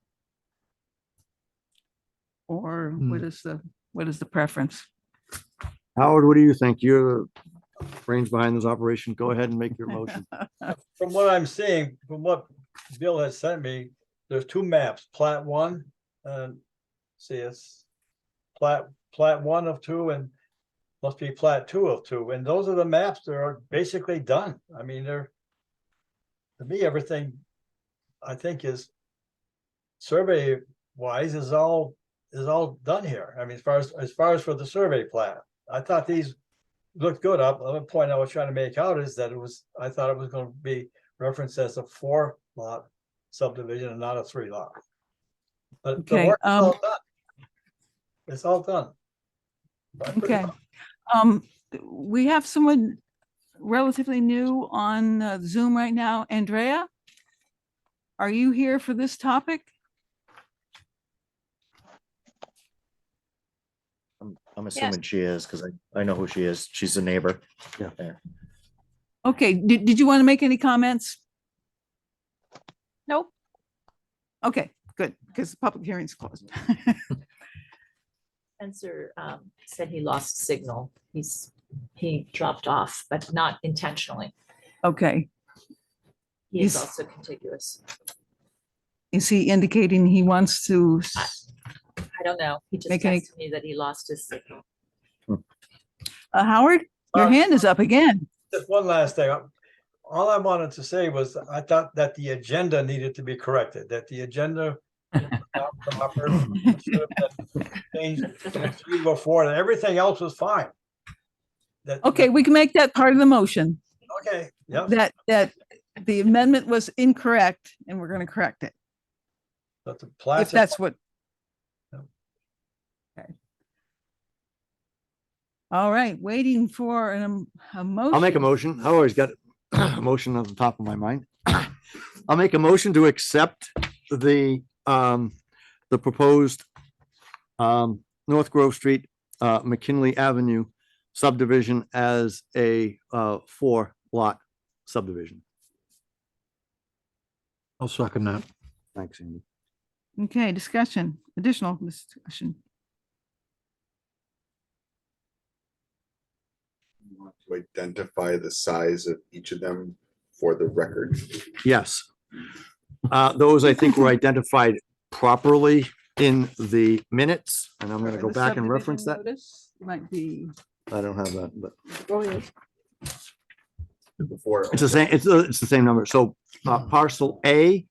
Or what is the preference? Howard, what do you think? You're the brains behind this operation. Go ahead and make your motion. From what I'm seeing, from what Bill has sent me, there's 2 maps, plat 1 and see it's plat 1 of 2 and must be plat 2 of 2. And those are the maps that are basically done. I mean, they're, to me, everything I think is survey wise is all done here. I mean, as far as for the survey plat, I thought these looked good. The point I was trying to make out is that I thought it was going to be referenced as a 4 lot subdivision and not a 3 lot. But the Okay, work is all done. It's all done. Okay. We have someone relatively new on Zoom right now. Andrea? Are you here for this topic? I'm assuming she is, because I know who she is. She's a neighbor. Yeah. There. Okay, did you want to make any comments? Nope. Okay, good, because the public hearing's closed. Spencer said he lost signal. He dropped off, but not intentionally. Okay, He is He's- also contiguous. is he indicating he wants to? I don't know. He just Make any- texted me that he lost his signal. Howard, your hand is up again. Just one last thing. All I wanted to say was I thought that the agenda needed to be corrected, that the agenda was not proper, should have been changed from 3 to 4, and everything else was fine. That- Okay, we can make that part of the motion, Okay, yeah. that the amendment was incorrect and we're going to correct it, But the if plats, that's what. Yeah. Okay. All right, waiting for a motion. I'll make a motion. I always got a motion on the top of my mind. I'll make a motion to accept the proposed North Grove Street, McKinley Avenue subdivision as a 4-lot subdivision. I'll second that. Thanks, Andy. Okay, additional discussion. To identify the size of each of them for the record. Yes. Those I think were identified properly in the minutes, and I'm gonna go The back and reference that. subdivision notice Might be. I don't have that, but Before. it's the same, it's the same number. So parcel A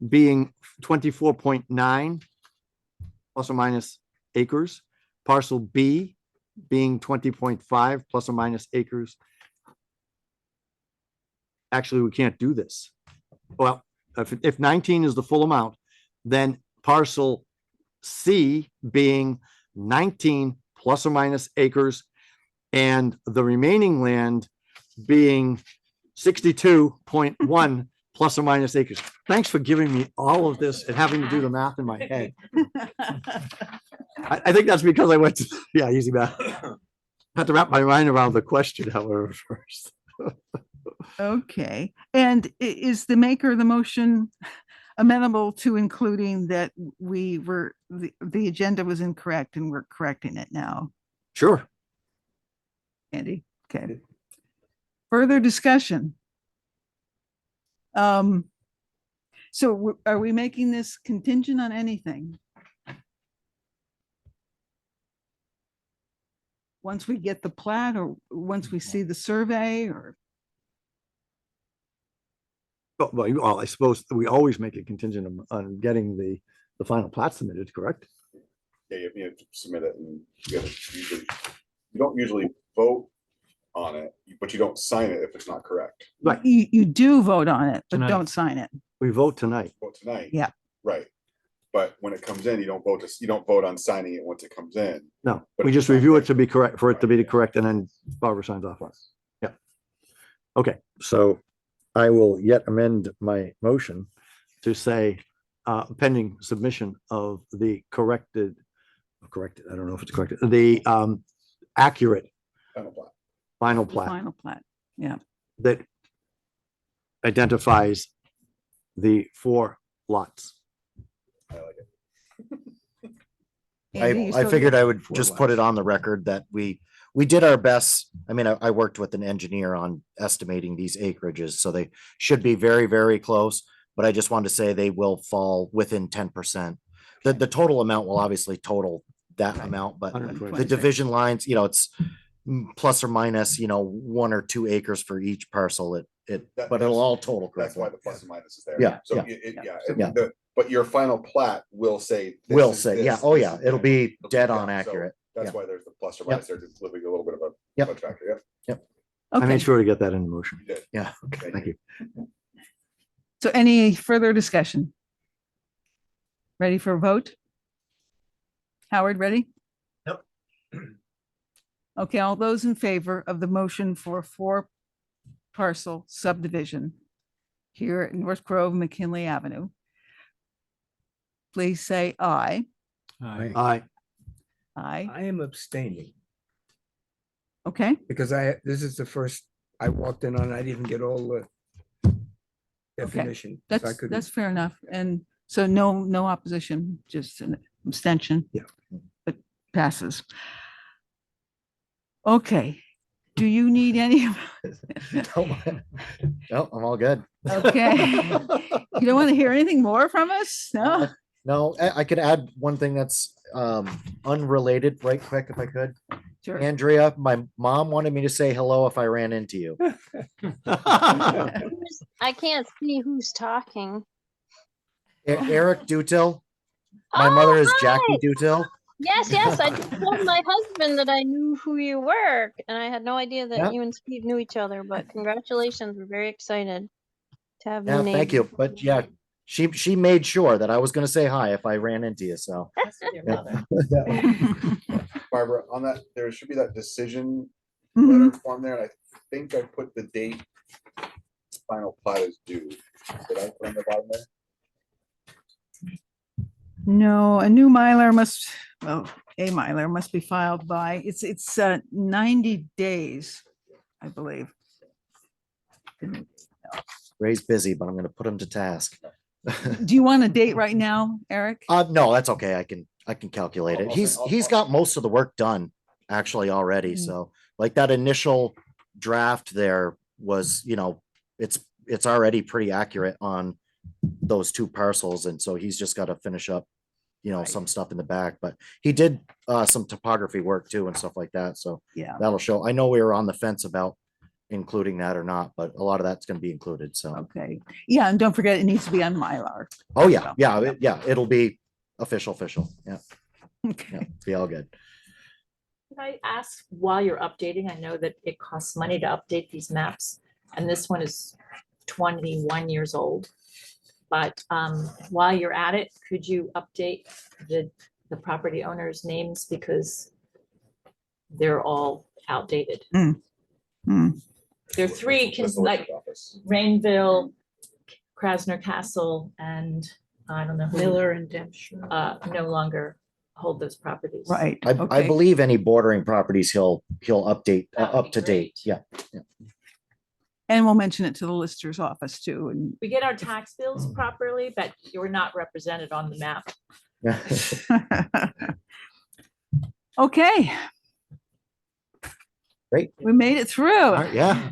being 24.9 plus or minus acres. Parcel B being 20.5 plus or minus acres. Actually, we can't do this. Well, if 19 is the full amount, then parcel C being 19 plus or minus acres and the remaining land being 62.1 plus or minus acres. Thanks for giving me all of this and having to do the math in my head. I think that's because I went to, yeah, easy math. Had to wrap my mind around the question, however, first. Okay, and is the maker of the motion amenable to including that the agenda was incorrect and we're correcting it now? Sure. Andy, okay. Further discussion? So are we making this contingent on anything? Once we get the plat or once we see the survey or? Well, I suppose we always make a contingent on getting the final plat submitted, correct? Yeah, you have to submit it and you don't usually vote on it, but you don't sign it if it's not correct. Right. You do vote on it, but Tonight. don't sign it. We vote tonight. Vote tonight. Yeah. Right. But when it comes in, you don't vote on signing it once it comes in. No, But we if just it's not review it correct, to be correct, for it to be right, yeah. correct, and then Barbara signs off on it. Yeah. Okay, so I will yet amend my motion to say, pending submission of the corrected, I don't know if it's corrected, the accurate Final plat. final The plat final plat, yeah. that identifies the 4 lots. I like it. Andy, you I still- figured I would Four just put it lots. on the record that we did our best. I mean, I worked with an engineer on estimating these acreages, so they should be very, very close. But I just wanted to say they will fall within 10%. The total amount will obviously total that amount, but 120. the division lines, it's plus or minus, 1 or 2 acres for each parcel. But it'll all total That's why correctly. the plus and minus is there. Yeah, So yeah. yeah, but your final plat will say. this Will is say, this, yeah, oh this yeah, is it'll that. be dead Yeah, on so accurate. That's Yeah. why there's the plus or Yep. minus there, to living a little bit of a Yep. fudge factor, yeah. I Okay, made sure to get that in the motion. You did. Yeah. Thank you. so any further discussion? Ready for a vote? Howard, ready? Yep. Okay, all those in favor of the motion for 4 parcel subdivision here at North Grove McKinley Avenue, please say aye. Aye. Aye. Aye. I am abstaining Okay, because this is the first I walked in on. I didn't get all the definition. so I that's, couldn't- that's fair enough. And so no opposition, just an abstention. Yeah. But passes. Okay, do you need any? No, I'm all good. Okay. You don't want to hear anything more from us? No? No, I could add one thing that's unrelated right quick if I could. Sure. Andrea, my mom wanted me to say hello if I ran into you. I can't see who's talking. Eric Dutil. My mother is Jackie Dutil. Yes, I just told my husband that I knew who you were, and I had no idea that Yeah. you and Steve knew each other, but congratulations. We're very excited to have Yeah, you thank named. you. But yeah, she made sure that I was gonna say hi if I ran into you, so. Your Yeah. mother. Barbara, on that, there should be that decision Mhm. letter form there, and I think I put the date final plat is due. Did I put on the bottom there? No, a new Mylar must, well, a Mylar must be filed by, it's 90 days, I believe. Ray's busy, but I'm gonna put him to task. Do you want a date right now, Eric? No, that's okay. I can calculate it. He's got most of the work done actually already. Mm. So like that initial draft there was, it's already pretty accurate on those two parcels. And so he's just got to finish up, some stuff in the back, but he did some topography work too and stuff like that. So Yeah. that'll show. I know we were on the fence about including that or not, but a lot of that's going to be included. So, Okay. Yeah, and don't forget, it needs to be on Mylar. oh yeah, So, yeah, it'll be official. Yeah, Okay. be all good. Can I ask, while you're updating, I know that it costs money to update these maps, and this one is 21 years old. But while you're at it, could you update the property owners' names because they're all outdated? Hmm. There are three, That's the like electric office. Rainville, Krasner Castle, and I don't know who, Miller and Dempster. no longer hold those properties. Right. I Okay. believe any bordering properties he'll update That would up be to date. great. Yeah. And we'll mention it to the lister's office too. And We get our tax bills properly, but you're not represented on the map. okay. Great. We made it through. All right, yeah.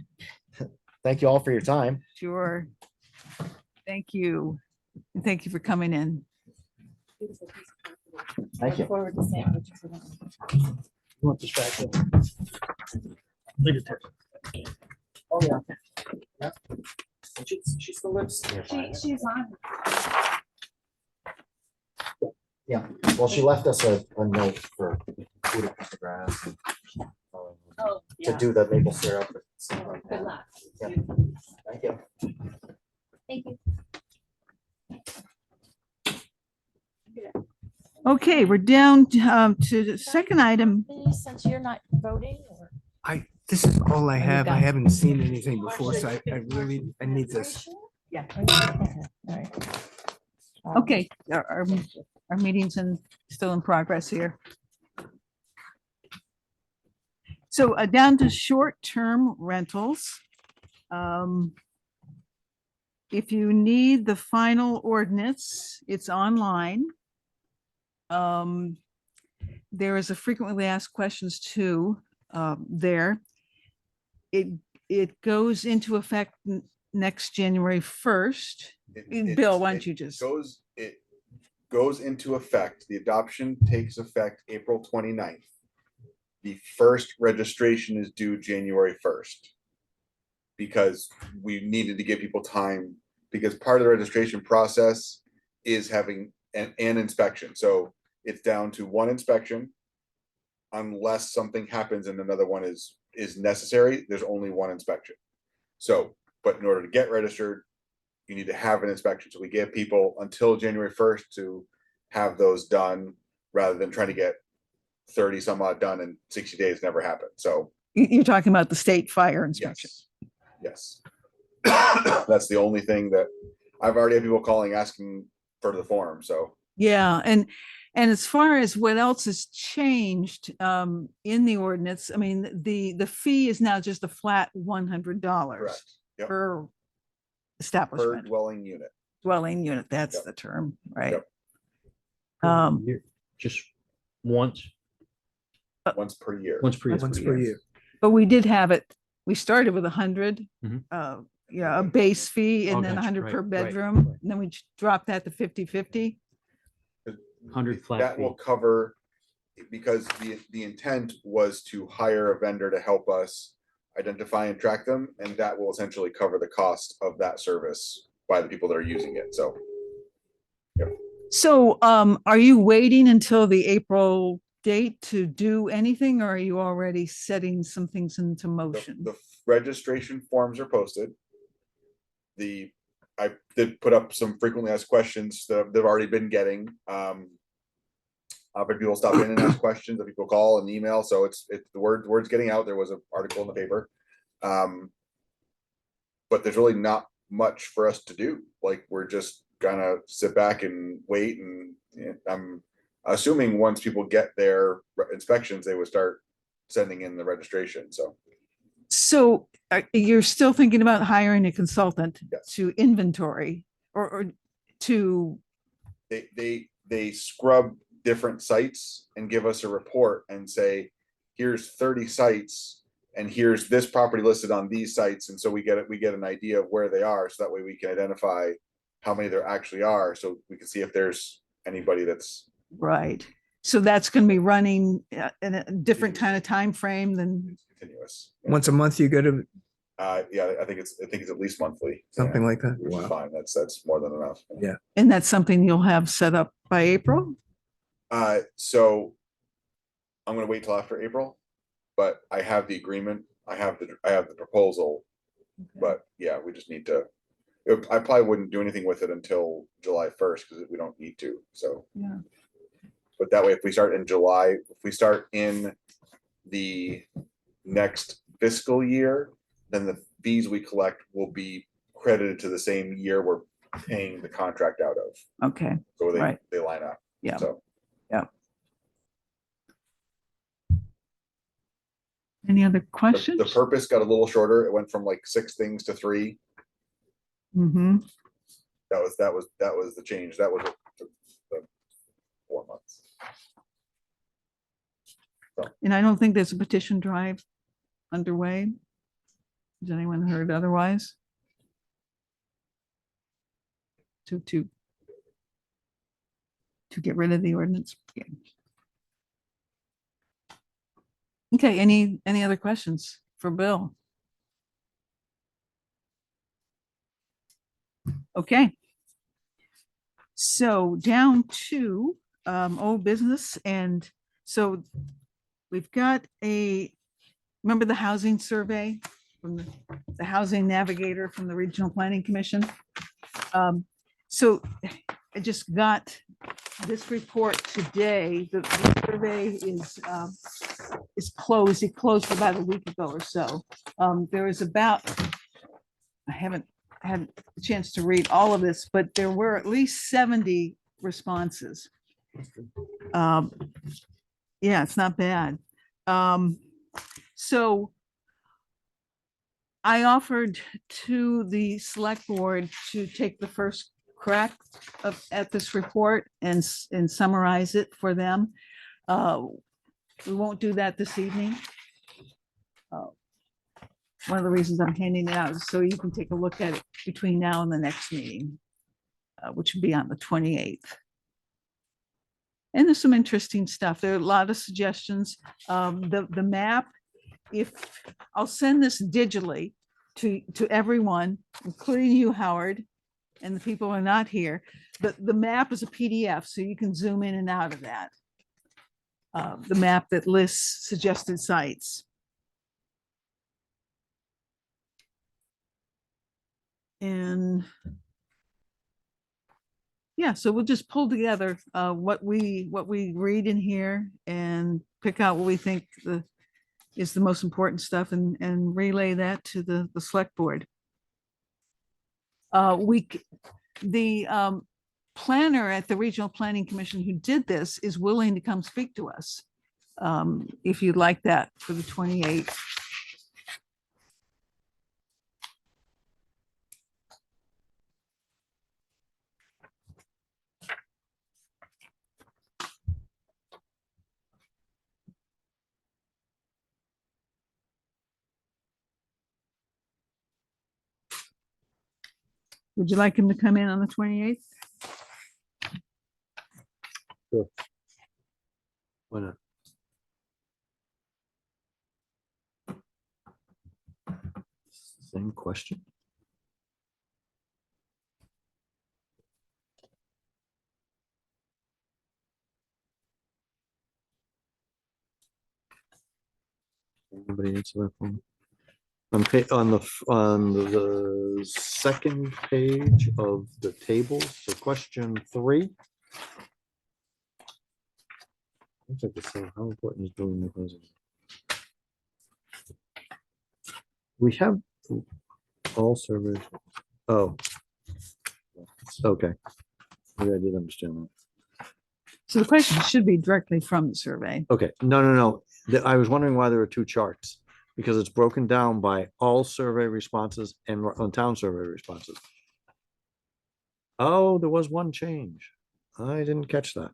Thank you all for your time. Sure. Thank you. And thank you for coming in. Thank you. Look forward to seeing what you're doing. You want this back there? Leave it there. Oh, yeah. Yeah. She still lives nearby. She's on. Yeah, well, she left us a note for food to cut the grass and, Oh, to yeah. do the maple syrup. and stuff like Good that. luck. Yeah. Thank you. Thank you. Okay, we're down to the second item. Since you're not voting or? This is all I you have. I got- haven't seen anything before, so I need this. Yeah. All right. Okay, our meeting's still in progress here. So down to short-term rentals. If you need the final ordinance, it's online. There is a frequently asked questions too, there. It goes into effect next January 1st. Bill, why don't you just? It goes into effect. The adoption takes effect April 29th. The first registration is due January 1st. Because we needed to give people time, because part of the registration process is having an inspection. So it's down to one inspection. Unless something happens and another one is necessary, there's only one inspection. So, but in order to get registered, you need to have an inspection. So we give people until January 1st to have those done, rather than trying to get 30 some odd done in 60 days never happened. So You're talking about the state fire inspection. yes. That's the only thing that I've already had people calling asking for the form. So Yeah, and And as far as what else has changed in the ordinance, I mean, the fee is now just a flat $100 Correct. Yep. per Per establishment, dwelling unit. dwelling unit, that's Yep. the term, right? Yep. Just once, Once per year. once per year. Once per year. But we did have it, we started with 100, Mhm. yeah, a base fee and Oh, then gotcha. 100 Right, per right, bedroom. right. And then we dropped that to 50/50. 100 flat That will fee. cover, because the intent was to hire a vendor to help us identify and track them, and that will essentially cover the cost of that service by the people that are using it, so. So, are you waiting until the April date to do anything, or are you already setting some things into motion? The registration forms are posted. I did put up some frequently asked questions that they've already been getting. I've had people stop in and ask questions, that people call and email, so it's the word's getting out. There was an article in the paper. But there's really not much for us to do. Like, we're just gonna sit back and wait, and I'm assuming once people get their inspections, they would start sending in the registration, so. So you're still thinking about hiring a consultant Yes. to inventory or to, They scrub different sites and give us a report and say, here's 30 sites and here's this property listed on these sites, and so we get an idea of where they are, so that way we can identify how many there actually are, so we can see if there's anybody that's right. So that's going to be running in a different kind of time frame than, continuous. Once a month you go to Yeah, I think it's at least monthly. something like that. Which is Wow. fine. That's more than enough. Yeah. and that's something you'll have set up by April? So I'm gonna wait till after April, but I have the agreement. I have the proposal, but yeah, we just need to. I probably wouldn't do anything with it until July 1st, because we don't need to. So. Yeah. But that way, if we start in July, if we start in the next fiscal year, then the fees we collect will be credited to the same year we're paying the contract out of. Okay, So Right. they line up. Yeah. So. any other The questions? purpose got a little shorter. It went from like 6 things to 3. Mm-hmm. That was the change. That was the 4 months. And I don't think there's a petition drive underway. Has anyone heard otherwise? To get rid of the ordinance? Yeah. Okay, any other questions for Bill? Okay. So down to old business, and so we've got remember the housing survey from the housing navigator from the Regional Planning Commission? So I just got this report today. The survey is closed. It closed about a week ago or so. There was about, I haven't had a chance to read all of this, but there were at least 70 responses. Yeah, it's not bad. So I offered to the select board to take the first crack at this report and summarize it for them. We won't do that this evening. One of the reasons I'm handing it out is so you can take a look at it between now and the next meeting, which will be on the 28th. And there's some interesting stuff. There are a lot of suggestions. The map, I'll send this digitally to everyone, including you, Howard, and the people who are not here. The map is a PDF, so you can zoom in and out of that. The map that lists suggested sites. And yeah, so we'll just pull together what we read in here and pick out what we think is the most important stuff and relay that to the select board. The planner at the Regional Planning Commission who did this is willing to come speak to us. If you'd like that for the 28th. Would you like him to come in on the 28th? Why not? Same question. Anybody answer that for me? On the second page of the table, so question 3. Looks like the same. How important is building the president? We have all surveys. Oh. Okay. Maybe I did understand that. So the question should be directly from the survey. Okay, no. I was wondering why there were 2 charts, because it's broken down by all survey responses and on town survey responses. Oh, there was one change. I didn't catch that.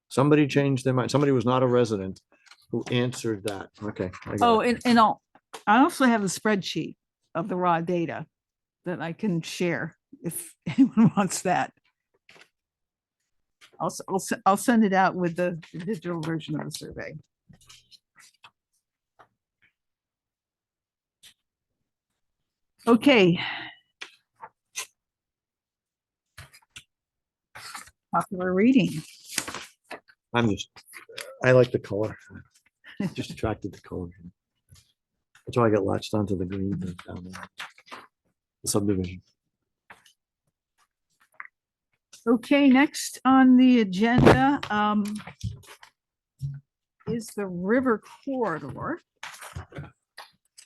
Somebody changed their mind. Somebody was not a resident who answered that. Okay. I got Oh, it. and I also have the spreadsheet of the raw data that I can share if anyone wants that. I'll send it out with the digital version of the survey. Okay. Popular reading. I like the color. Just attracted to color. That's why I got latched onto the green thing down there. The subdivision. Okay, next on the agenda is the river corridor.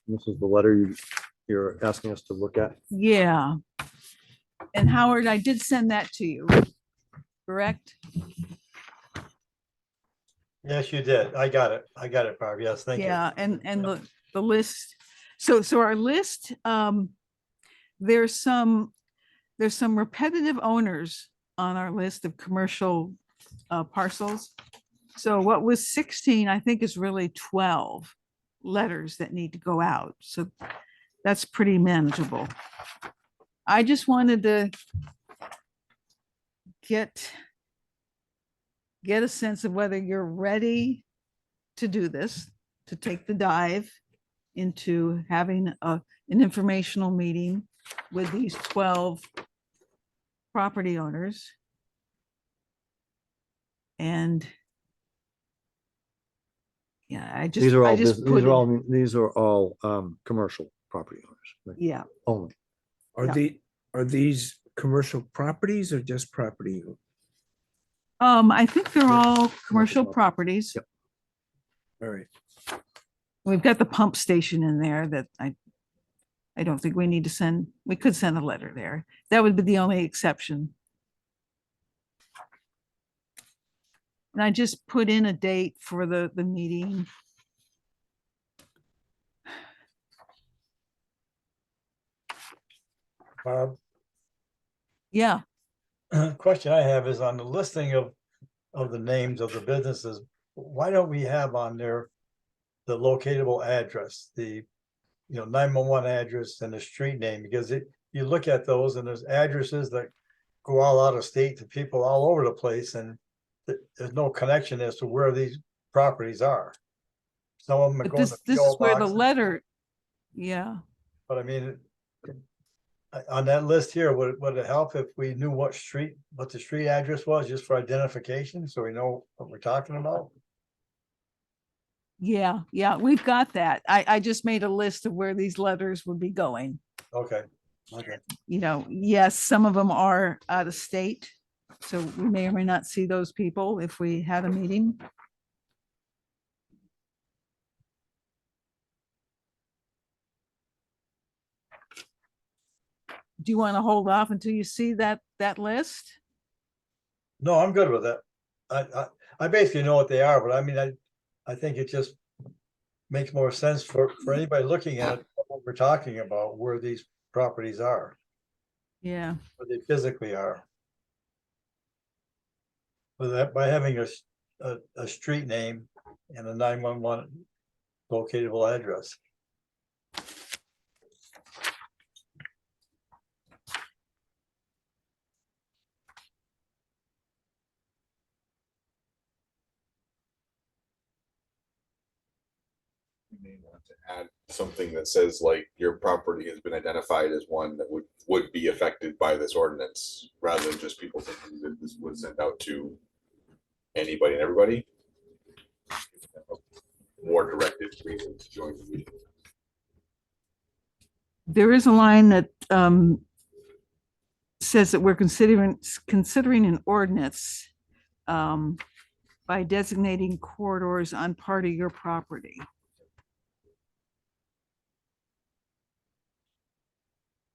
This is the letter you're asking us to look at. Yeah. And Howard, I did send that to you, correct? Yes, you did. I got it, Barb. Yes, thank you. Yeah, and the list. So our list, there's some repetitive owners on our list of commercial parcels. So what was 16, I think, is really 12 letters that need to go out. So that's pretty manageable. I just wanted to get a sense of whether you're ready to do this, to take the dive into having an informational meeting with these 12 property owners. And yeah, I just put it- These are all commercial property owners. Right? Yeah. Only. Are these commercial properties or just property? I think they're all commercial properties. Yep. All right. We've got the pump station in there that I don't think we need to send, we could send a letter there. That would be the only exception. And I just put in a date for the meeting. Barb, Yeah, question I have is on the listing of the names of the businesses, why don't we have on there the locatable address, the 911 address and the street name? Because you look at those and there's addresses that go all out of state to people all over the place, and there's no connection as to where these properties are. Some of them are but going this to is PO where the boxes, letter, yeah. but I mean, on that list here, would it help if we knew what the street address was, just for identification, so we know what we're talking about? Yeah, we've got that. I just made a list of where these letters would be going. Okay. Yes, some of them are out of state, so we may or may not see those people if we had a meeting. do you want to hold off until you see that list? No, I'm good with it. I basically know what they are, but I mean, I think it just makes more sense for anybody looking at what we're talking about, where these properties are, Yeah, where they physically are. With that, by having a street name and a 911 locatable address. You may want to add something that says like your property has been identified as one that would be affected by this ordinance, rather than just people thinking that this was sent out to anybody and everybody. More directed reason to join the meeting. there is a line that says that we're considering an ordinance by designating corridors on part of your property.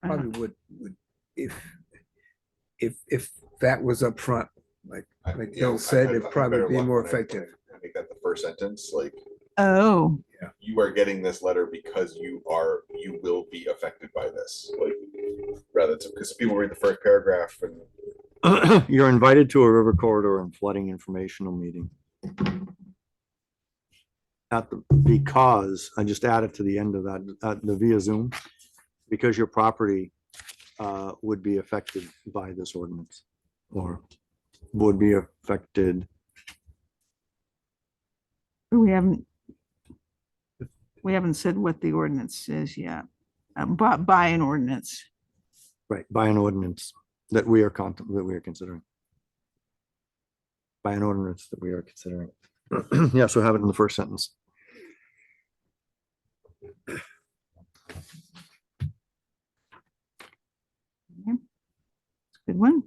Probably would, if that was up front, like Bill said, it'd probably be more effective. I think that the first sentence, like, Oh, you are getting this letter because you will be affected by this, like, rather than, because people read the first paragraph and You're invited to a river corridor and flooding informational meeting. Because I just added to the end of that, the via Zoom, because your property would be affected by this ordinance, or would be affected. we haven't said what the ordinance is yet, by an ordinance. Right, by an ordinance that we are considering. By an ordinance that we are considering. Yeah, so have it in the first sentence. Good one.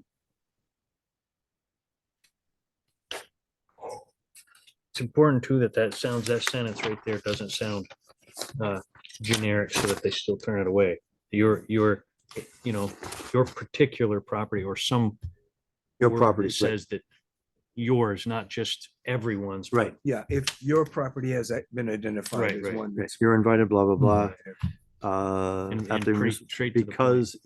It's important too that that sentence right there doesn't sound generic so that they still turn it away. Your particular property or some Your word property that says that yours, not just everyone's. but- Right. Yeah, if your property has been identified Right, as right. one that's. You're invited, blah, blah, blah. And at the straight to the point. because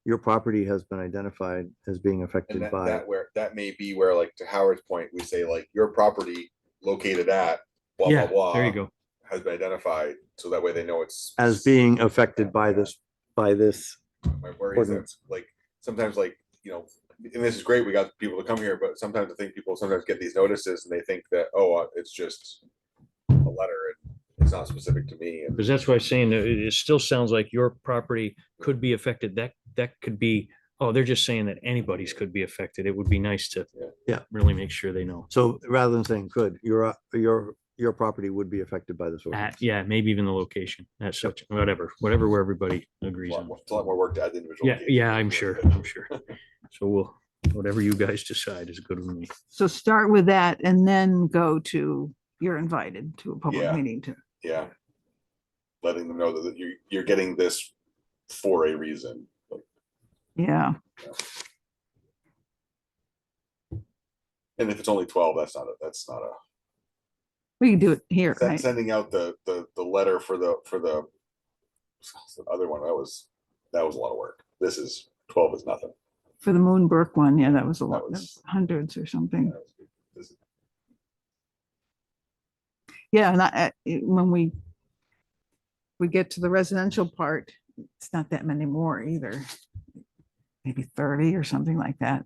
your property has been identified as being affected and by. that may be where, like, to Howard's point, we say like your property located at blah Yeah, blah blah there you go. has been identified, so that way they know it's As being affected by this. My worry is that, ordinance. like, sometimes, like, and this is great, we got people to come here, but sometimes I think people sometimes get these notices and they think that, oh, it's just a letter and it's not specific to me. And Because that's why I'm saying that it still sounds like your property could be affected. That could be, oh, they're just saying that anybody's could be affected. It would be nice to Yeah. really make sure they know. So rather than saying could, your property would be affected by this ordinance. Yeah, maybe even the location, that's such, whatever where everybody agrees on. it's a lot more work to add the individual. Yeah, cases. yeah, I'm sure. So whatever you guys decide is good with me. So start with that and then go to, you're invited to a public Yeah. meeting to. Yeah. Letting them know that you're getting this for a reason. Yeah, And if it's only 12, that's not a we can do it here, right? sending out the letter for the other one. That was a lot of work. This is 12 is nothing. For the Moonbrook one, yeah, that was a lot, was- hundreds or something. This is- Yeah, and when we get to the residential part, it's not that many more either. Maybe 30 or something like that.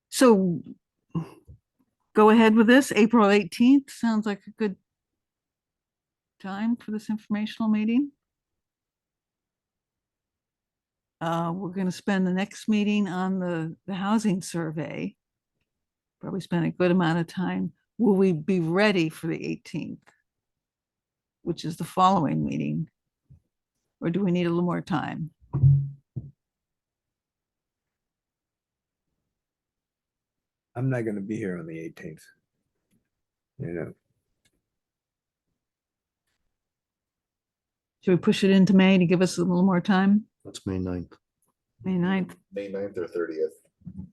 So go ahead with this. April 18th sounds like a good time for this informational meeting. We're going to spend the next meeting on the housing survey. Probably spend a good amount of time. Will we be ready for the 18th? Which is the following meeting? Or do we need a little more time? I'm not gonna be here on the 18th. Should we push it into May to give us a little more time? That's May 9th. May 9th? May 9th or 30th.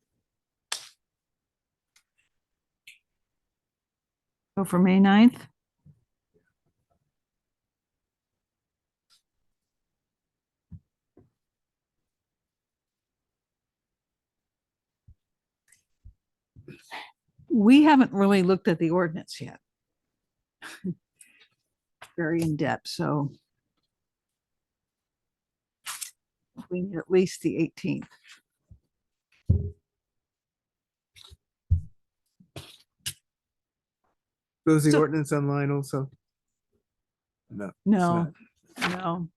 Go for May 9th? We haven't really looked at the ordinance yet. Very in depth, so we need at least the 18th. So is the So- ordinance online also? No. it's No, not. no.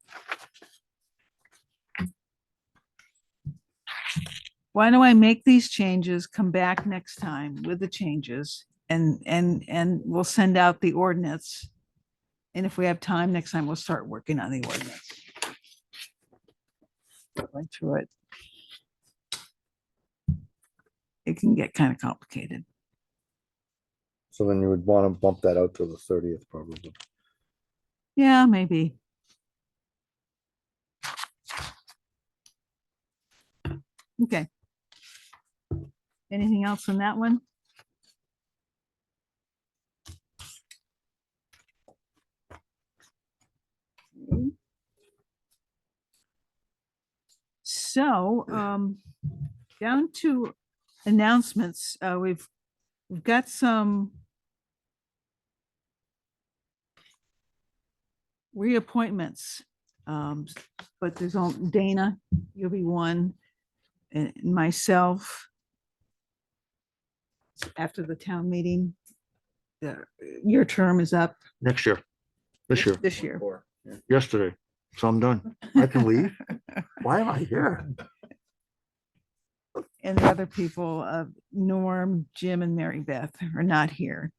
Why don't I make these changes, come back next time with the changes and we'll send out the ordinance. And if we have time next time, we'll start working on the ordinance. Going through it. It can get kind of complicated. So then you would want to bump that out to the 30th probably. Yeah, maybe. Okay. Anything else on that one? Okay. So, down to announcements, we've got some reappointments. But there's only Dana, you'll be one, and myself. After the town meeting, your term is up Next year. This year, this year. yesterday. So I'm done. I can leave. Why am I here? And the other people, Norm, Jim, and Mary Beth are not here.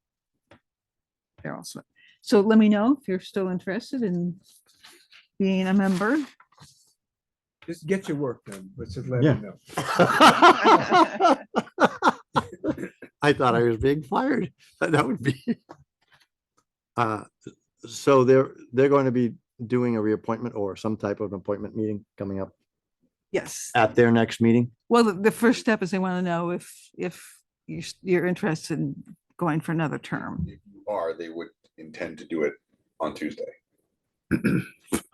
They're also, so let me know if you're still interested in being a member. Just get your work done, let's just let Yeah. them know. I thought I was being fired. That would be. So they're going to be doing a reappointment or some type of appointment meeting coming up Yes. at their next meeting. Well, the first step is they want to know if you're interested in going for another term. If you are, they would intend to do it on Tuesday.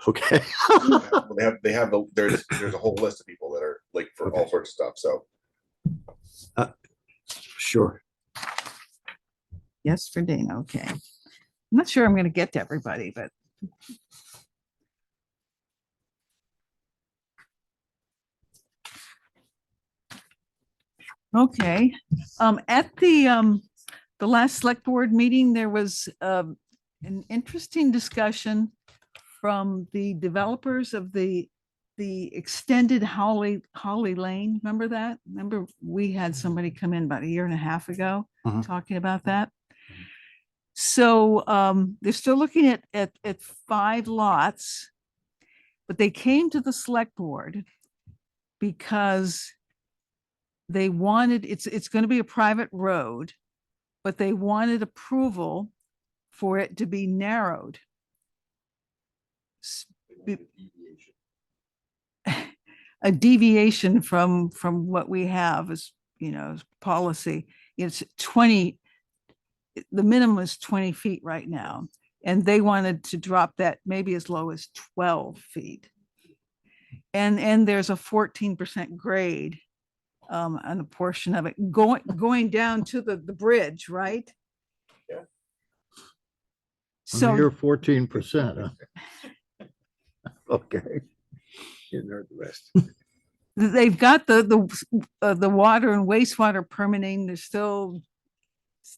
Okay. Well, there's a whole list of people that are like for all sorts of stuff, so. Sure. Yes, for Dana. Okay. I'm not sure I'm going to get to everybody, but. Okay, at the last select board meeting, there was, an interesting discussion from the developers of the extended Holly Lane. Remember that? Remember, we had somebody come in about a year and a half ago Mhm. talking about that. So, they're still looking at 5 lots, but they came to the select board because they wanted, it's going to be a private road, but they wanted approval for it to be narrowed. Be- A deviation from what we have as, as policy. It's 20, the minimum is 20 feet right now. And they wanted to drop that maybe as low as 12 feet. And there's a 14% grade on a portion of it going down to the bridge, right? Yeah. You're So 14%. Okay. Didn't heard the rest. they've got the water and wastewater permitting. They're still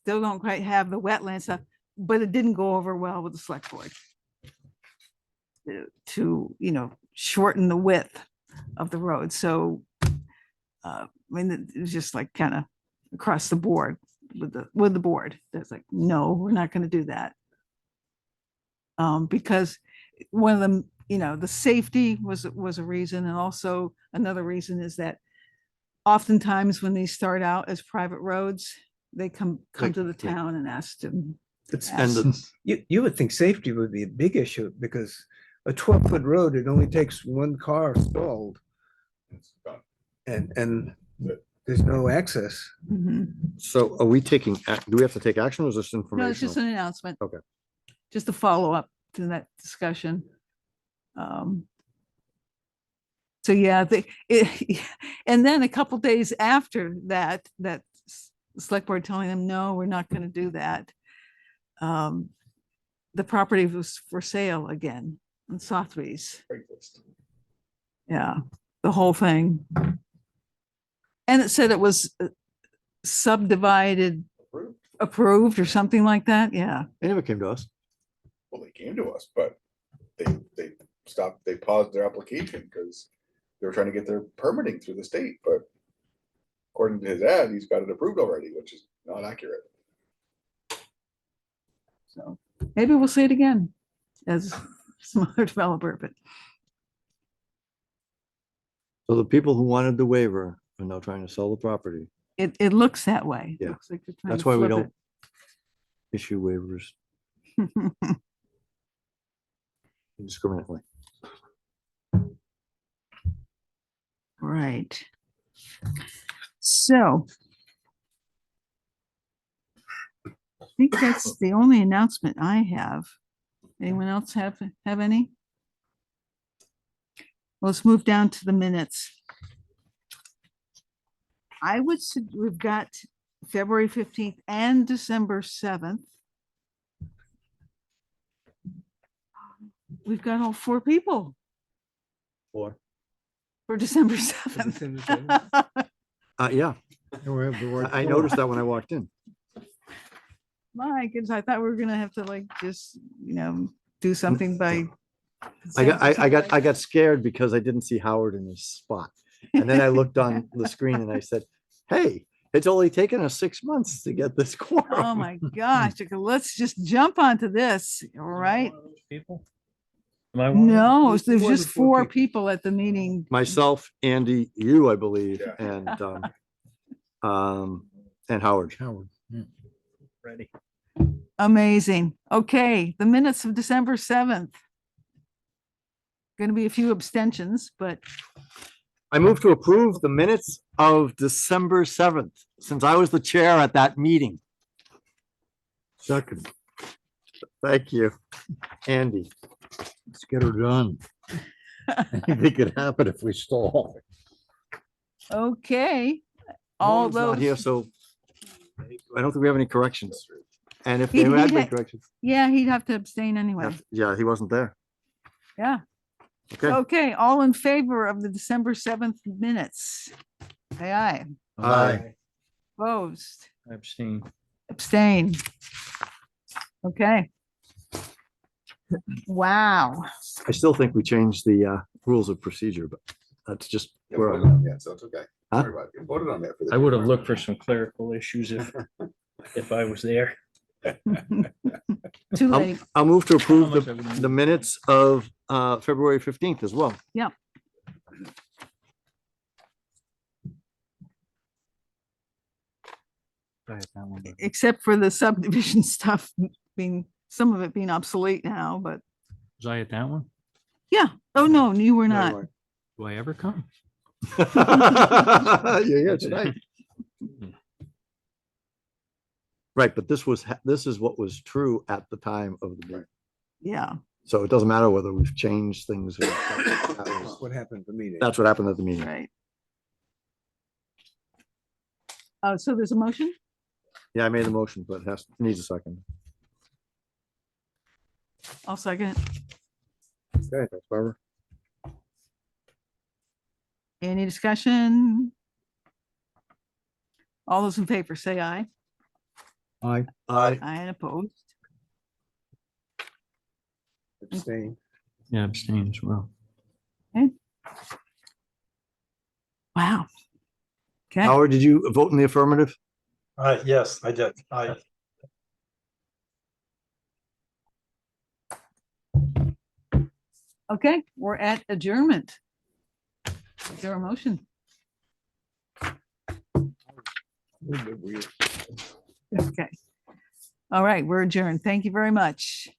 don't quite have the wetland stuff, but it didn't go over well with the select board to shorten the width of the road. So I mean, it was just like kind of across the board with the board. That's like, no, we're not going to do that. Because one of them, the safety was a reason. And also another reason is that oftentimes when they start out as private roads, they come to the town and ask to. It's- And You would think safety would be a big issue because a 12-foot road, it only takes one car stalled and there's no access. Mhm. So are we taking, do we have to take action or is this No, it's just informational? an announcement. Okay. Just a follow-up to that discussion. So yeah, and then a couple days after that, the select board telling them, no, we're not gonna do that. The property was for sale again on Sotheby's. Yeah, the whole thing. And it said it was subdivided, approved or something like that. Yeah. They never came to us. Well, they came to us, but they stopped, they paused their application because they were trying to get their permitting through the state, but according to his ad, he's got it approved already, which is not accurate. So maybe we'll see it again as some other developer, but So the people who wanted the waiver are now trying to sell the property. it looks that way. Yeah. Looks like they're trying That's to why we flip don't issue waivers it. indiscriminately. Right. So I think that's the only announcement I have. Anyone else have any? Let's move down to the minutes. I would, we've got February 15th and December 7th. We've got all 4 people Or, for December December 7th. yeah, I noticed that when I walked in. My goodness, I thought we were gonna have to like just, do something by. I got scared because I didn't see Howard in his spot. And then I looked on the screen and I said, hey, it's only taken us 6 months to get this quorum. Oh my gosh, okay, let's just jump onto this, all right? People? Am I one of them? No, there's More than just 4 4 people at the meeting. Myself, Andy, you, I believe, Yeah. and Howard. Ready. Amazing. Okay, the minutes of December 7th. Going to be a few abstentions, but I move to approve the minutes of December 7th, since I was the chair at that meeting. Second. Thank you, Andy. Let's get her done. Anything could happen if we stall. okay. All Norman's not here, those, so I don't think we have any corrections. And if He- there he had been had- corrections, yeah, he'd have to abstain anyway. yeah, he wasn't there. Yeah. Okay. Okay, all in favor of the December 7th minutes? Say aye. Aye. Opposed? I abstain. Abstain. Okay. Wow. I still think we changed the rules of procedure, but that's just You where voted I'm. on that, so it's okay. Huh? Don't worry about it. You voted on that for the. I would have looked for some clerical issues if I was there. Too late. I'll move to approve much I would need. the minutes of February 15th as well. Yeah. Except for the subdivision stuff being, some of it being obsolete now, but Was I at that one? yeah. Oh, no, you were No, not. you weren't. Do I ever come? You're here tonight. Right, but this is what was true at the time of the meeting. Yeah. So it doesn't matter whether we've changed things. Or that That's was- what happened at the meeting. That's what happened at the meeting. Right. So there's a motion? Yeah, I made the motion, but it needs a second. I'll second it. Okay, thanks, Barbara. Any discussion? All those in favor, say aye. Aye. Aye. Aye and opposed. Abstain. Yeah, abstain as well. Wow. Okay, Howard, did you vote in the affirmative? Yes, I did. okay, we're at adjournment. Is there a motion? Okay. All right, we're adjourned. Thank you very much.